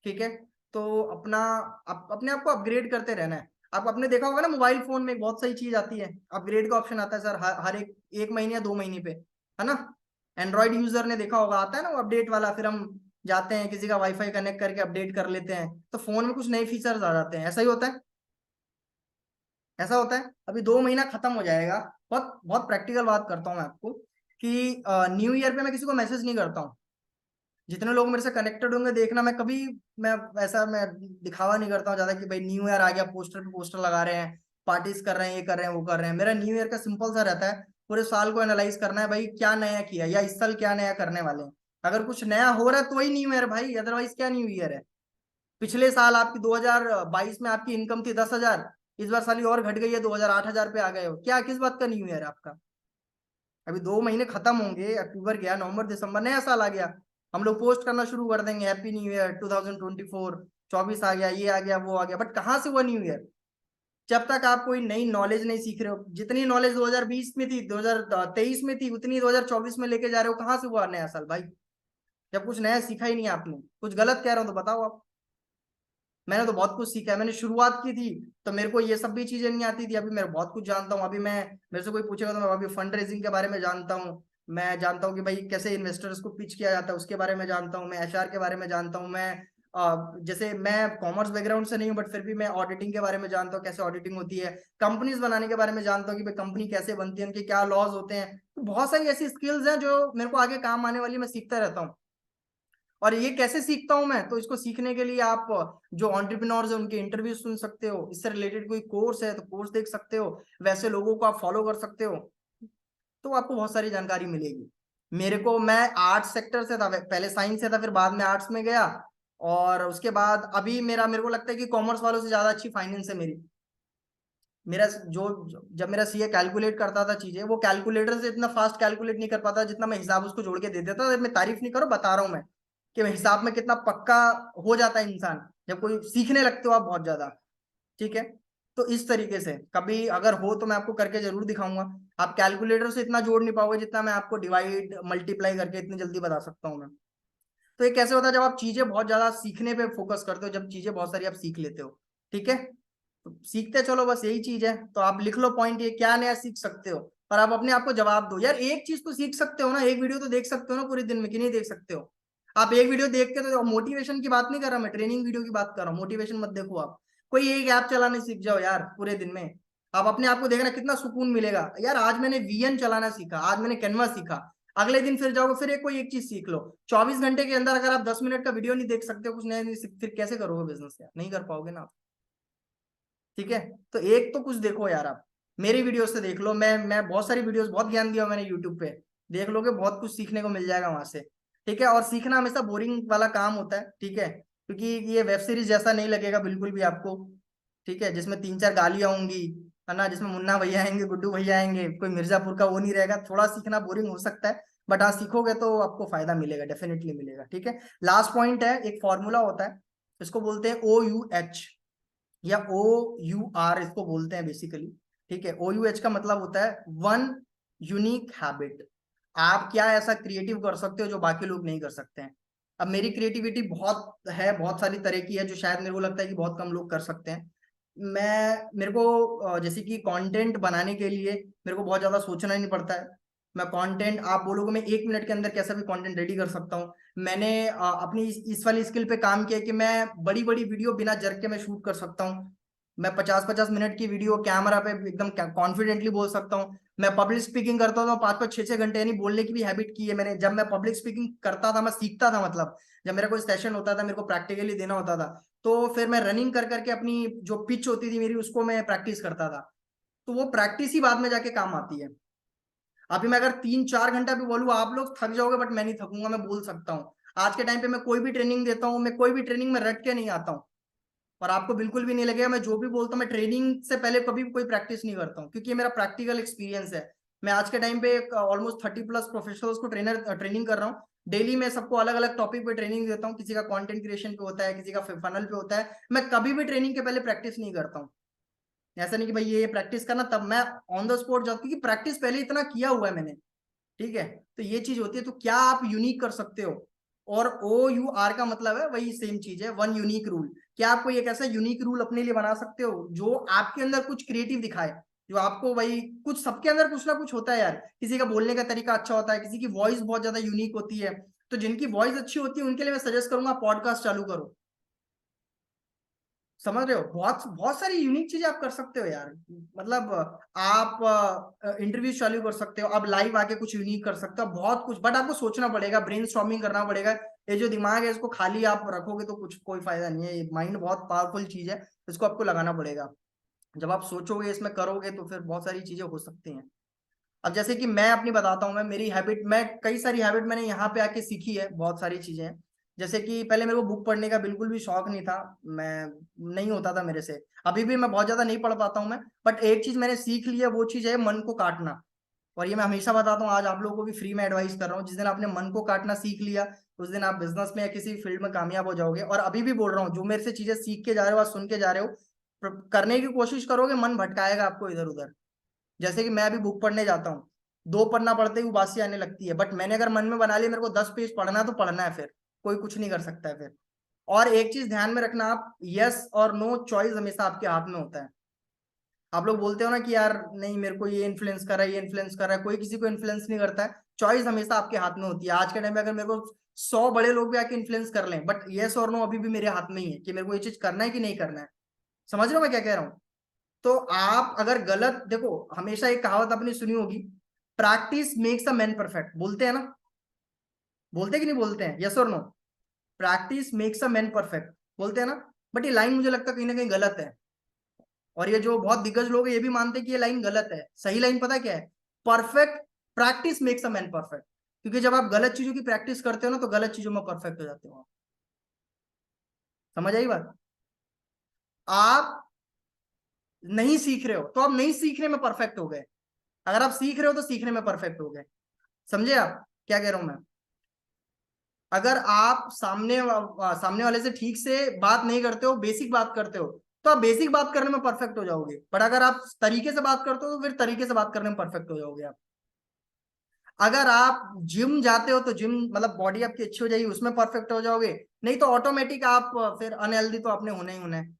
ठीक है? तो अपने आप को अपग्रेड करते रहना है। आप आपने देखा होगा ना, मोबाइल फोन में एक बहुत सही चीज आती है, अपग्रेड का ऑप्शन आता है सर, हर एक महीने या 2 महीने पे, है ना? एंड्रॉइड यूजर ने देखा होगा, आता है ना वो अपडेट वाला, फिर हम जाते हैं किसी का वाईफाई कनेक्ट करके अपडेट कर लेते हैं, तो फोन में कुछ नए फीचर्स आ जाते हैं। ऐसा ही होता है, ऐसा होता है। अभी 2 महीना खत्म हो जाएगा। बहुत बहुत प्रैक्टिकल बात करता हूँ मैं आपको, कि न्यू ईयर पे मैं किसी को मैसेज नहीं करता हूँ। जितने लोग मेरे से कनेक्टेड होंगे, देखना, मैं कभी, मैं ऐसा मैं दिखावा नहीं करता हूँ ज्यादा कि भाई न्यू ईयर आ गया, पोस्टर पे पोस्टर लगा रहे हैं, पार्टीज कर रहे हैं, ये कर रहे हैं, वो कर रहे हैं। मेरा न्यू ईयर का सिंपल सा रहता है, पूरे साल को एनालाइज करना है, भाई क्या नया किया, या इस साल क्या नया करने वाले हैं। अगर कुछ नया हो रहा है तो ही न्यू ईयर भाई, अदरवाइज क्या न्यू ईयर है? पिछले साल आपकी 2022 में आपकी इनकम थी 10,000, इस बार साली और घट गई है 2,000, 8,000 पे आ गए हो, क्या किस बात का न्यू ईयर है आपका? अभी 2 महीने खत्म होंगे, अक्टूबर गया, नवंबर दिसंबर, नया साल आ गया। हम लोग पोस्ट करना शुरू कर देंगे, हैप्पी न्यू ईयर 2024, 24 आ गया, ये आ गया, वो आ गया, बट कहाँ से हुआ न्यू ईयर? जब तक आप कोई नई नॉलेज नहीं सीख रहे हो। जितनी नॉलेज 2020 में थी, 2023 में थी, उतनी 2024 में लेके जा रहे हो, कहाँ से हुआ नया साल भाई? जब कुछ नया सीखा ही नहीं आपने। कुछ गलत कह रहा हूं तो बताओ आप। मैंने तो बहुत कुछ सीखा है, मैंने शुरुआत की थी तो मेरे को ये सब भी चीजें नहीं आती थी, अभी मैं बहुत कुछ जानता हूँ। अभी मैं, मेरे से कोई पूछेगा तो मैं अभी फंड रेजिंग के बारे में जानता हूँ। मैं जानता हूँ कि भाई कैसे इन्वेस्टर्स को पिच किया जाता है, उसके बारे में जानता हूँ। मैं एचआर के बारे में जानता हूँ। मैं जैसे मैं कॉमर्स बैकग्राउंड से नहीं हूँ, बट फिर भी मैं ऑडिटिंग के बारे में जानता हूँ, कैसे ऑडिटिंग होती है। कंपनीज बनाने के बारे में जानता हूँ कि भाई कंपनी कैसे बनती है, उनके क्या लॉज होते हैं। तो बहुत सारी ऐसी स्किल्स हैं जो मेरे को आगे काम आने वाली, मैं सीखता रहता हूँ। और ये कैसे सीखता हूं मैं, तो इसको सीखने के लिए आप जो एंटरप्रेन्योर्स है उनके इंटरव्यू सुन सकते हो, इससे रिलेटेड कोई कोर्स है तो कोर्स देख सकते हो, वैसे लोगों को आप फॉलो कर सकते हो, तो आपको बहुत सारी जानकारी मिलेगी। मेरे को, मैं आर्ट्स सेक्टर से था, पहले साइंस से था, फिर बाद में आर्ट्स में गया। और उसके बाद अभी मेरे को लगता है कि कॉमर्स वालों से ज्यादा अच्छी फाइनेंस है मेरी। मेरा जो, जब मेरा सीए कैलकुलेट करता था चीजें, वो कैलकुलेटर से इतना फास्ट कैलकुलेट नहीं कर पाता जितना मैं हिसाब उसको जोड़ के दे देता था। मैं तारीफ नहीं करूँ, बता रहा हूँ मैं कि मैं हिसाब में कितना पक्का हो जाता है इंसान। जब कोई सीखने लगते हो आप बहुत ज्यादा, ठीक है। तो इस तरीके से कभी अगर हो तो मैं आपको करके जरूर दिखाऊंगा। आप कैलकुलेटर से इतना जोड़ नहीं पाओगे जितना मैं आपको डिवाइड मल्टीप्लाई करके इतनी जल्दी बता सकता हूँ मैं। तो ये कैसे होता है, जब आप चीजें बहुत ज्यादा सीखने पे फोकस करते हो, जब चीजें बहुत सारी आप सीख लेते हो, ठीक है। तो सीखते चलो, बस यही चीज है। तो आप लिख लो पॉइंट, ये क्या नया सीख सकते हो, और आप अपने आप को जवाब दो यार। एक चीज तो सीख सकते हो ना, एक वीडियो तो देख सकते हो ना पूरे दिन में, कि नहीं देख सकते हो? आप एक वीडियो देख के, तो मोटिवेशन की बात नहीं कर रहा मैं, ट्रेनिंग वीडियो की बात कर रहा हूँ। मोटिवेशन मत देखो आप, कोई एक ऐप चलाने सीख जाओ यार पूरे दिन में। आप अपने आप को देखना कितना सुकून मिलेगा यार। आज मैंने वीएन चलाना सीखा, आज मैंने कैनवा सीखा, अगले दिन फिर जाओगे फिर एक कोई एक चीज सीख लो। 24 घंटे के अंदर अगर आप 10 मिनट का वीडियो नहीं देख सकते हो, कुछ नया नहीं सीख, फिर कैसे करोगे बिजनेस यार? नहीं कर पाओगे ना आप, ठीक है। तो एक तो कुछ देखो यार आप, मेरी वीडियो से देख लो। मैं बहुत सारी वीडियोस, बहुत ज्ञान दिया मैंने यूट्यूब पे, देख लोगे बहुत कुछ सीखने को मिल जाएगा वहां से, ठीक है। और सीखना हमेशा बोरिंग वाला काम होता है, ठीक है, क्योंकि ये वेब सीरीज जैसा नहीं लगेगा बिल्कुल भी आपको, ठीक है, जिसमें 3 4 गालियां होंगी, है ना, जिसमें मुन्ना भैया आएंगे, गुड्डू भैया आएंगे, कोई मिर्जापुर का वो नहीं रहेगा। थोड़ा सीखना बोरिंग हो सकता है, बट हाँ सीखोगे तो आपको फायदा मिलेगा, डेफिनेटली मिलेगा, ठीक है। लास्ट पॉइंट है, एक फॉर्मूला होता है, इसको बोलते हैं OUH, या OUR इसको बोलते हैं बेसिकली, ठीक है। OUH का मतलब होता है वन यूनिक हैबिट। आप क्या ऐसा क्रिएटिव कर सकते हो जो बाकी लोग नहीं कर सकते हैं? अब मेरी क्रिएटिविटी बहुत है, बहुत सारी तरह की है, जो शायद मेरे को लगता है कि बहुत कम लोग कर सकते हैं। मेरे को जैसे कि कंटेंट बनाने के लिए मेरे को बहुत ज्यादा सोचना ही नहीं पड़ता है। मैं कंटेंट, आप बोलोगे मैं 1 मिनट के अंदर कैसा भी कंटेंट रेडी कर सकता हूँ। मैंने अपनी इस वाली स्किल पे काम किया कि मैं बड़ी बड़ी वीडियो बिना जर्क के मैं शूट कर सकता हूँ। मैं 50 50 मिनट की वीडियो कैमरा पे एकदम कॉन्फिडेंटली बोल सकता हूँ। मैं पब्लिक स्पीकिंग करता हूँ 5 5 6 6 घंटे, यानी बोलने की भी हैबिट की है मैंने। जब मैं पब्लिक स्पीकिंग करता था, मैं सीखता था, मतलब जब मेरा कोई सेशन होता था, मेरे को प्रैक्टिकली देना होता था, तो फिर मैं रनिंग कर करके अपनी जो पिच होती थी मेरी, उसको मैं प्रैक्टिस करता था। तो वो प्रैक्टिस ही बाद में जाके काम आती है। अभी मैं अगर 3 4 घंटा भी बोलूँ, आप लोग थक जाओगे, बट मैं नहीं थकूंगा, मैं बोल सकता हूँ। आज के टाइम पे मैं कोई भी ट्रेनिंग देता हूँ, मैं कोई भी ट्रेनिंग में रट के नहीं आता हूँ, और आपको बिल्कुल भी नहीं लगेगा। मैं जो भी बोलता हूँ, मैं ट्रेनिंग से पहले कभी भी कोई प्रैक्टिस नहीं करता हूँ, क्योंकि ये मेरा प्रैक्टिकल एक्सपीरियंस है। मैं आज के टाइम पे ऑलमोस्ट 30+ प्रोफेशनल्स को ट्रेनिंग कर रहा हूँ। डेली मैं सबको अलग अलग टॉपिक पे ट्रेनिंग देता हूँ। किसी का कंटेंट क्रिएशन पे होता है, किसी का फनल पे होता है। मैं कभी भी ट्रेनिंग के पहले प्रैक्टिस नहीं करता हूँ। ऐसा नहीं कि भाई ये प्रैक्टिस करना, तब मैं ऑन द स्पॉट जाता हूँ, क्योंकि प्रैक्टिस पहले इतना किया हुआ है मैंने, ठीक है। तो ये चीज होती है। तो क्या आप यूनिक कर सकते हो? और OUR का मतलब है वही सेम चीज है, वन यूनिक रूल। क्या आप कोई एक ऐसा यूनिक रूल अपने लिए बना सकते हो जो आपके अंदर कुछ क्रिएटिव दिखाए, जो आपको भाई, कुछ सबके अंदर कुछ ना कुछ होता है यार। किसी का बोलने का तरीका अच्छा होता है, किसी की वॉइस बहुत ज्यादा यूनिक होती है। तो जिनकी वॉइस अच्छी होती है उनके लिए मैं सजेस्ट करूंगा पॉडकास्ट चालू करो। समझ रहे हो? बहुत बहुत सारी यूनिक चीजें आप कर सकते हो यार। मतलब आप इंटरव्यू चालू कर सकते हो, अब लाइव आके कुछ यूनिक कर सकते हो, बहुत कुछ। बट आपको सोचना पड़ेगा, ब्रेनस्टॉर्मिंग करना पड़ेगा। ये जो दिमाग है इसको खाली आप रखोगे तो कुछ कोई फायदा नहीं है। माइंड बहुत पावरफुल चीज है, इसको आपको लगाना पड़ेगा। जब आप सोचोगे, इसमें करोगे, तो फिर बहुत सारी चीजें हो सकती हैं। अब जैसे कि मैं अपनी बताता हूँ, मैं मेरी हैबिट, मैं कई सारी हैबिट मैंने यहाँ पे आके सीखी है, बहुत सारी चीजें हैं। जैसे कि पहले मेरे को बुक पढ़ने का बिल्कुल भी शौक नहीं था, मैं नहीं होता था मेरे से। अभी भी मैं बहुत ज्यादा नहीं पढ़ पाता हूँ मैं। बट एक चीज मैंने सीख ली है, वो चीज है मन को काटना। और ये मैं हमेशा बताता हूँ, आज आप लोगों को भी फ्री में एडवाइस कर रहा हूँ। जिस दिन आपने मन को काटना सीख लिया, उस दिन आप बिजनेस में या किसी फील्ड में कामयाब हो जाओगे। और अभी भी बोल रहा हूँ, जो मेरे से चीजें सीख के जा रहे हो, आज सुन के जा रहे हो, करने की कोशिश करोगे, मन भटकाएगा आपको इधर उधर। जैसे कि मैं अभी बुक पढ़ने जाता हूँ, दो पन्ना पढ़ते ही उबासी आने लगती है, बट मैंने अगर मन में बना लिया मेरे को 10 पेज पढ़ना है, तो पढ़ना है, फिर कोई कुछ नहीं कर सकता है फिर। और एक चीज ध्यान में रखना, आप यस और नो चॉइस हमेशा आपके हाथ में होता है। आप लोग बोलते हो ना कि यार नहीं, मेरे को ये इन्फ्लुएंस कर रहा है, ये इन्फ्लुएंस कर रहा है, कोई किसी को इन्फ्लुएंस नहीं करता है। चॉइस हमेशा आपके हाथ में होती है। आज के टाइम में अगर मेरे को 100 बड़े लोग भी आके इन्फ्लुएंस कर लें, बट यस और नो अभी भी मेरे हाथ में ही है, कि मेरे को ये चीज करना है कि नहीं करना है। समझ रहे हो मैं क्या कह रहा हूँ? तो आप अगर गलत देखो, हमेशा एक कहावत आपने सुनी होगी, practice makes a man perfect, बोलते हैं ना? बोलते हैं कि नहीं बोलते हैं? यस और no? Practice makes a man perfect, बोलते हैं ना? बट ये लाइन मुझे लगता है कहीं ना कहीं गलत है। और ये जो बहुत दिग्गज लोग हैं ये भी मानते हैं कि ये लाइन गलत है। सही लाइन पता क्या है? Perfect, practice makes a man perfect. क्योंकि जब आप गलत चीजों की प्रैक्टिस करते हो ना, तो गलत चीजों में परफेक्ट हो जाते हो आप। समझ आई बात? आप नहीं सीख रहे हो तो आप नहीं सीखने में परफेक्ट हो गए, अगर आप सीख रहे हो तो सीखने में परफेक्ट हो गए। समझे आप क्या कह रहा हूं मैं? अगर आप सामने वाले से ठीक से बात नहीं करते हो, बेसिक बात करते हो, तो आप बेसिक बात करने में परफेक्ट हो जाओगे। बट अगर आप तरीके से बात करते हो तो फिर तरीके से बात करने में परफेक्ट हो जाओगे आप। अगर आप जिम जाते हो तो जिम मतलब बॉडी आपकी अच्छी हो जाएगी, उसमें परफेक्ट हो जाओगे। नहीं तो ऑटोमेटिक आप फिर अनहेल्दी तो आपने होना ही होना है।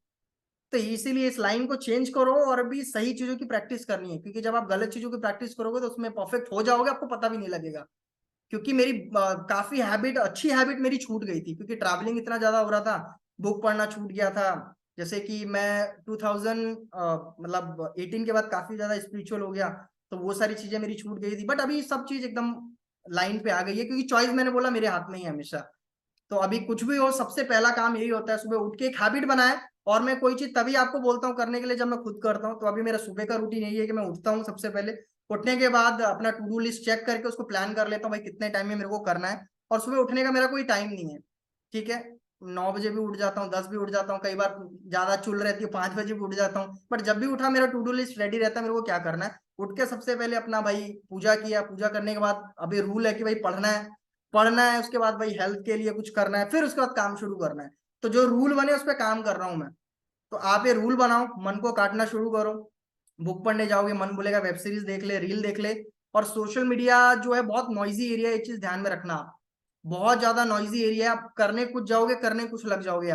तो इसीलिए इस लाइन को चेंज करो और अभी सही चीजों की प्रैक्टिस करनी है, क्योंकि जब आप गलत चीजों की प्रैक्टिस करोगे तो उसमें परफेक्ट हो जाओगे, आपको पता भी नहीं लगेगा। क्योंकि मेरी काफी अच्छी हैबिट मेरी छूट गई थी, क्योंकि ट्रैवलिंग इतना ज्यादा हो रहा था, बुक पढ़ना छूट गया था। जैसे कि मैं 2000 मतलब 18 के बाद काफी ज्यादा स्पिरिचुअल हो गया, तो वो सारी चीजें मेरी छूट गई थी। बट अभी सब चीज एकदम लाइन पे आ गई है, क्योंकि चॉइस मैंने बोला मेरे हाथ में ही है हमेशा। तो अभी कुछ भी हो, सबसे पहला काम यही होता है सुबह उठ के एक हैबिट बनाए। और मैं कोई चीज तभी आपको बोलता हूँ करने के लिए जब मैं खुद करता हूँ। तो अभी मेरा सुबह का रूटीन यही है कि मैं उठता हूँ, सबसे पहले उठने के बाद अपना टू डू लिस्ट चेक करके उसको प्लान कर लेता हूँ, भाई कितने टाइम में मेरे को करना है। और सुबह उठने का मेरा कोई टाइम नहीं है, ठीक है। 9 बजे भी उठ जाता हूँ, 10 भी उठ जाता हूँ, कई बार ज्यादा चुल रहती है 5 बजे भी उठ जाता हूँ। बट जब भी उठा मेरा टू डू लिस्ट रेडी रहता है, मेरे को क्या करना है। उठ के सबसे पहले अपना भाई पूजा किया, पूजा करने के बाद अभी रूल है कि भाई पढ़ना है, उसके बाद भाई हेल्थ के लिए कुछ करना है, फिर उसके बाद काम शुरू करना है। तो जो रूल बने उस पर काम कर रहा हूं मैं। तो आप ये रूल बनाओ, मन को काटना शुरू करो। बुक पढ़ने जाओगे, मन बोलेगा वेब सीरीज देख ले, रील देख ले। और सोशल मीडिया जो है बहुत नॉइजी एरिया है, ये चीज ध्यान में रखना आप। बहुत ज्यादा नॉइजी एरिया है, आप करने कुछ जाओगे, करने कुछ लग जाओगे।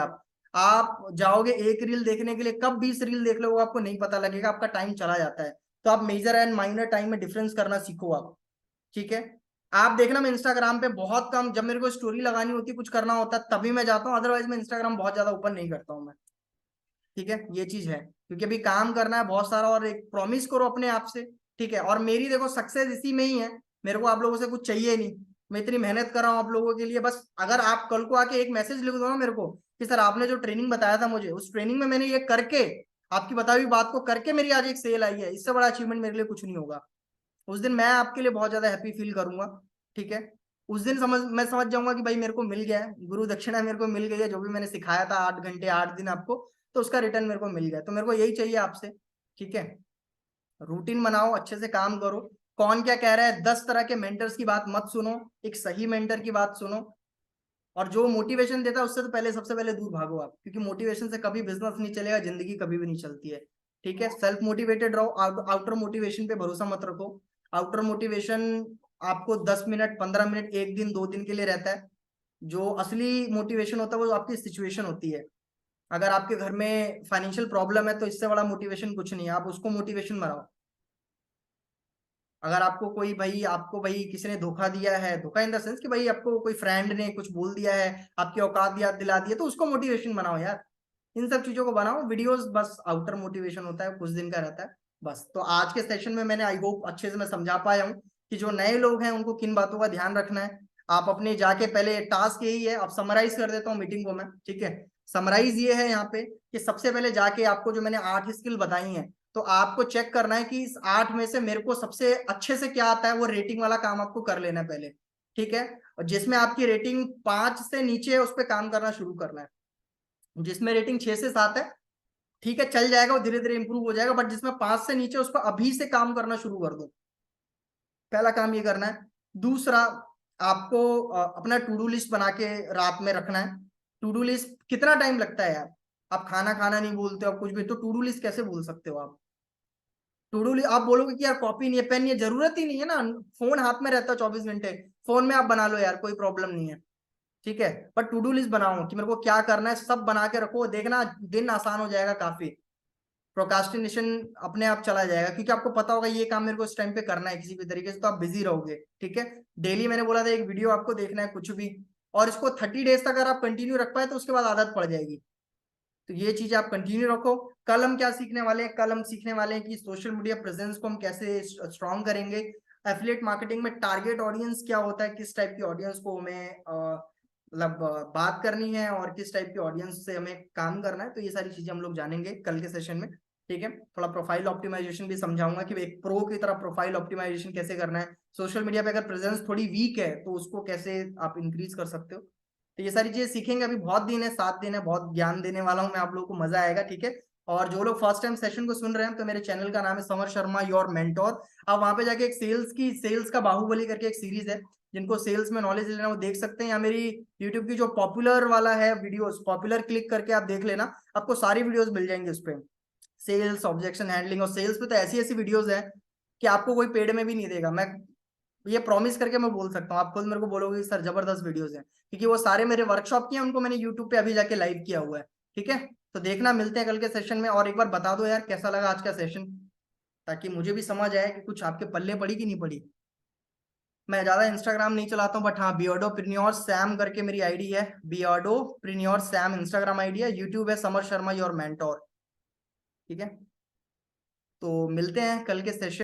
आप जाओगे एक रील देखने के लिए, कब 20 रील देख लोगे आपको नहीं पता लगेगा, आपका टाइम चला जाता है। तो आप मेजर एंड माइनर टाइम में डिफरेंस करना सीखो आप, ठीक है। आप देखना मैं इंस्टाग्राम पे बहुत कम, जब मेरे को स्टोरी लगानी होती है, कुछ करना होता है, तभी मैं जाता हूँ, अदरवाइज मैं इंस्टाग्राम बहुत ज्यादा ओपन नहीं करता हूँ मैं, ठीक है। ये चीज है, क्योंकि अभी काम करना है बहुत सारा, और एक प्रॉमिस करो अपने आप से, ठीक है। और मेरी देखो सक्सेस इसी में ही है, मेरे को आप लोगों से कुछ चाहिए नहीं। मैं इतनी मेहनत कर रहा हूँ आप लोगों के लिए, बस अगर आप कल को आके एक मैसेज लिख दो ना मेरे को कि सर आपने जो ट्रेनिंग बताया था मुझे, उस ट्रेनिंग में मैंने ये करके, आपकी बताई हुई बात को करके मेरी आज एक सेल आई है, इससे बड़ा अचीवमेंट मेरे लिए कुछ नहीं होगा। उस दिन मैं आपके लिए बहुत ज्यादा हैप्पी फील करूंगा, ठीक है। उस दिन मैं समझ जाऊंगा कि भाई मेरे को मिल गया है, गुरु दक्षिणा मेरे को मिल गई है, जो भी मैंने सिखाया था 8 घंटे 8 दिन आपको, तो उसका रिटर्न मेरे को मिल गया। तो मेरे को यही चाहिए आपसे, ठीक है। रूटीन बनाओ, अच्छे से काम करो। कौन क्या कह रहा है, 10 तरह के मेंटर्स की बात मत सुनो, एक सही मेंटर की बात सुनो। और जो मोटिवेशन देता है उससे तो पहले सबसे पहले दूर भागो आप, क्योंकि मोटिवेशन से कभी बिजनेस नहीं चलेगा, जिंदगी कभी भी नहीं चलती है, ठीक है। सेल्फ मोटिवेटेड रहो, आउटर मोटिवेशन पे भरोसा मत रखो। आउटर मोटिवेशन आपको 10 मिनट 15 मिनट, एक दिन 2 दिन के लिए रहता है। जो असली मोटिवेशन होता है वो आपकी सिचुएशन होती है। अगर आपके घर में फाइनेंशियल प्रॉब्लम है तो इससे बड़ा मोटिवेशन कुछ नहीं है, आप उसको मोटिवेशन बनाओ। अगर आपको भाई किसी ने धोखा दिया है, धोखा इन द सेंस कि भाई आपको कोई फ्रेंड ने कुछ बोल दिया है, आपकी औकात याद दिला दी है, तो उसको मोटिवेशन बनाओ यार। इन सब चीजों को बनाओ वीडियोस, बस आउटर मोटिवेशन होता है, कुछ दिन का रहता है बस। तो आज के सेशन में मैंने आई होप अच्छे से मैं समझा पाया हूँ कि जो नए लोग हैं उनको किन बातों का ध्यान रखना है। आप अपने जाके पहले टास्क यही है, अब समराइज कर देता हूँ मीटिंग को मैं, ठीक है। समराइज ये है यहाँ पे कि सबसे पहले जाके आपको जो मैंने 8 स्किल बताई हैं, तो आपको चेक करना है कि इस 8 में से मेरे को सबसे अच्छे से क्या आता है, वो रेटिंग वाला काम आपको कर लेना है पहले, ठीक है। और जिसमें आपकी रेटिंग 5 से नीचे है उस पर काम करना शुरू करना है। जिसमें रेटिंग 6 से 7 है, ठीक है, चल जाएगा, वो धीरे धीरे इंप्रूव हो जाएगा। बट जिसमें 5 से नीचे, उस पर अभी से काम करना शुरू कर दो। पहला काम ये करना है। दूसरा, आपको अपना टू डू लिस्ट बना के रात में रखना है। टू डू लिस्ट कितना टाइम लगता है यार, आप खाना खाना नहीं बोलते हो, आप कुछ भी, तो टू डू लिस्ट कैसे बोल सकते हो आप। टू डू आप बोलोगे कि यार कॉपी नहीं है, पेन नहीं है, जरूरत ही नहीं है ना, फोन हाथ में रहता है 24 घंटे, फोन में आप बना लो यार, कोई प्रॉब्लम नहीं है, ठीक है। पर टू डू लिस्ट बनाओ कि मेरे को क्या करना है, सब बना के रखो, देखना दिन आसान हो जाएगा काफी। प्रोकास्टिनेशन अपने आप चला जाएगा, क्योंकि आपको पता होगा ये काम मेरे को इस टाइम पे करना है किसी भी तरीके से, तो आप बिजी रहोगे, ठीक है। डेली मैंने बोला था एक वीडियो आपको देखना है कुछ भी, और इसको 30 डेज तक अगर आप कंटिन्यू रख पाए तो उसके बाद आदत पड़ जाएगी। तो ये चीज आप कंटिन्यू रखो। कल हम क्या सीखने वाले हैं, कल हम सीखने वाले हैं कि सोशल मीडिया प्रेजेंस को हम कैसे स्ट्रॉन्ग करेंगे। एफिलिएट मार्केटिंग में टारगेट ऑडियंस क्या होता है, किस टाइप की ऑडियंस को हमें मतलब बात करनी है, और किस टाइप की ऑडियंस से हमें काम करना है। तो ये सारी चीजें हम लोग जानेंगे कल के सेशन में, ठीक है। थोड़ा प्रोफाइल ऑप्टिमाइजेशन भी समझाऊंगा कि एक प्रो की तरह प्रोफाइल ऑप्टिमाइजेशन कैसे करना है। सोशल मीडिया पे अगर प्रेजेंस थोड़ी वीक है तो उसको कैसे आप इंक्रीज कर सकते हो। तो ये सारी चीजें सीखेंगे। अभी बहुत दिन है, 7 दिन है, बहुत ज्ञान देने वाला हूँ मैं आप लोगों को, मजा आएगा, ठीक है। और जो लोग फर्स्ट टाइम सेशन को सुन रहे हैं, तो मेरे चैनल का नाम है समर शर्मा योर मेंटोर। आप वहां पे जाके एक सेल्स का बाहुबली करके एक सीरीज है, जिनको सेल्स में नॉलेज लेना है वो देख सकते हैं, या मेरी यूट्यूब की जो पॉपुलर वाला है वीडियोस, पॉपुलर क्लिक करके आप देख लेना, आपको सारी वीडियोस मिल जाएंगी उस पर। सेल्स, ऑब्जेक्शन हैंडलिंग, और सेल्स पे तो ऐसी ऐसी वीडियोस है कि आपको कोई पेड में भी नहीं देगा। मैं ये प्रॉमिस करके मैं बोल सकता हूँ, आप खुद मेरे को बोलोगे कि सर जबरदस्त वीडियोस हैं, क्योंकि वो सारे मेरे वर्कशॉप के हैं, उनको मैंने यूट्यूब पे अभी जाके लाइव किया हुआ है। ठीक है, तो देखना, मिलते हैं कल के सेशन में। और एक बार बता दो यार कैसा लगा आज का सेशन, ताकि मुझे भी समझ आए कि कुछ आपके पल्ले पड़ी कि नहीं पड़ी। मैं ज्यादा इंस्टाग्राम नहीं चलाता हूँ, बट हाँ, बियर्डो प्रिन्योर सैम करके मेरी आईडी है, बियर्डो प्रिन्योर सैम इंस्टाग्राम आईडी है, यूट्यूब है समर शर्मा योर मेंटोर। ठीक है, तो मिलते हैं कल के सेशन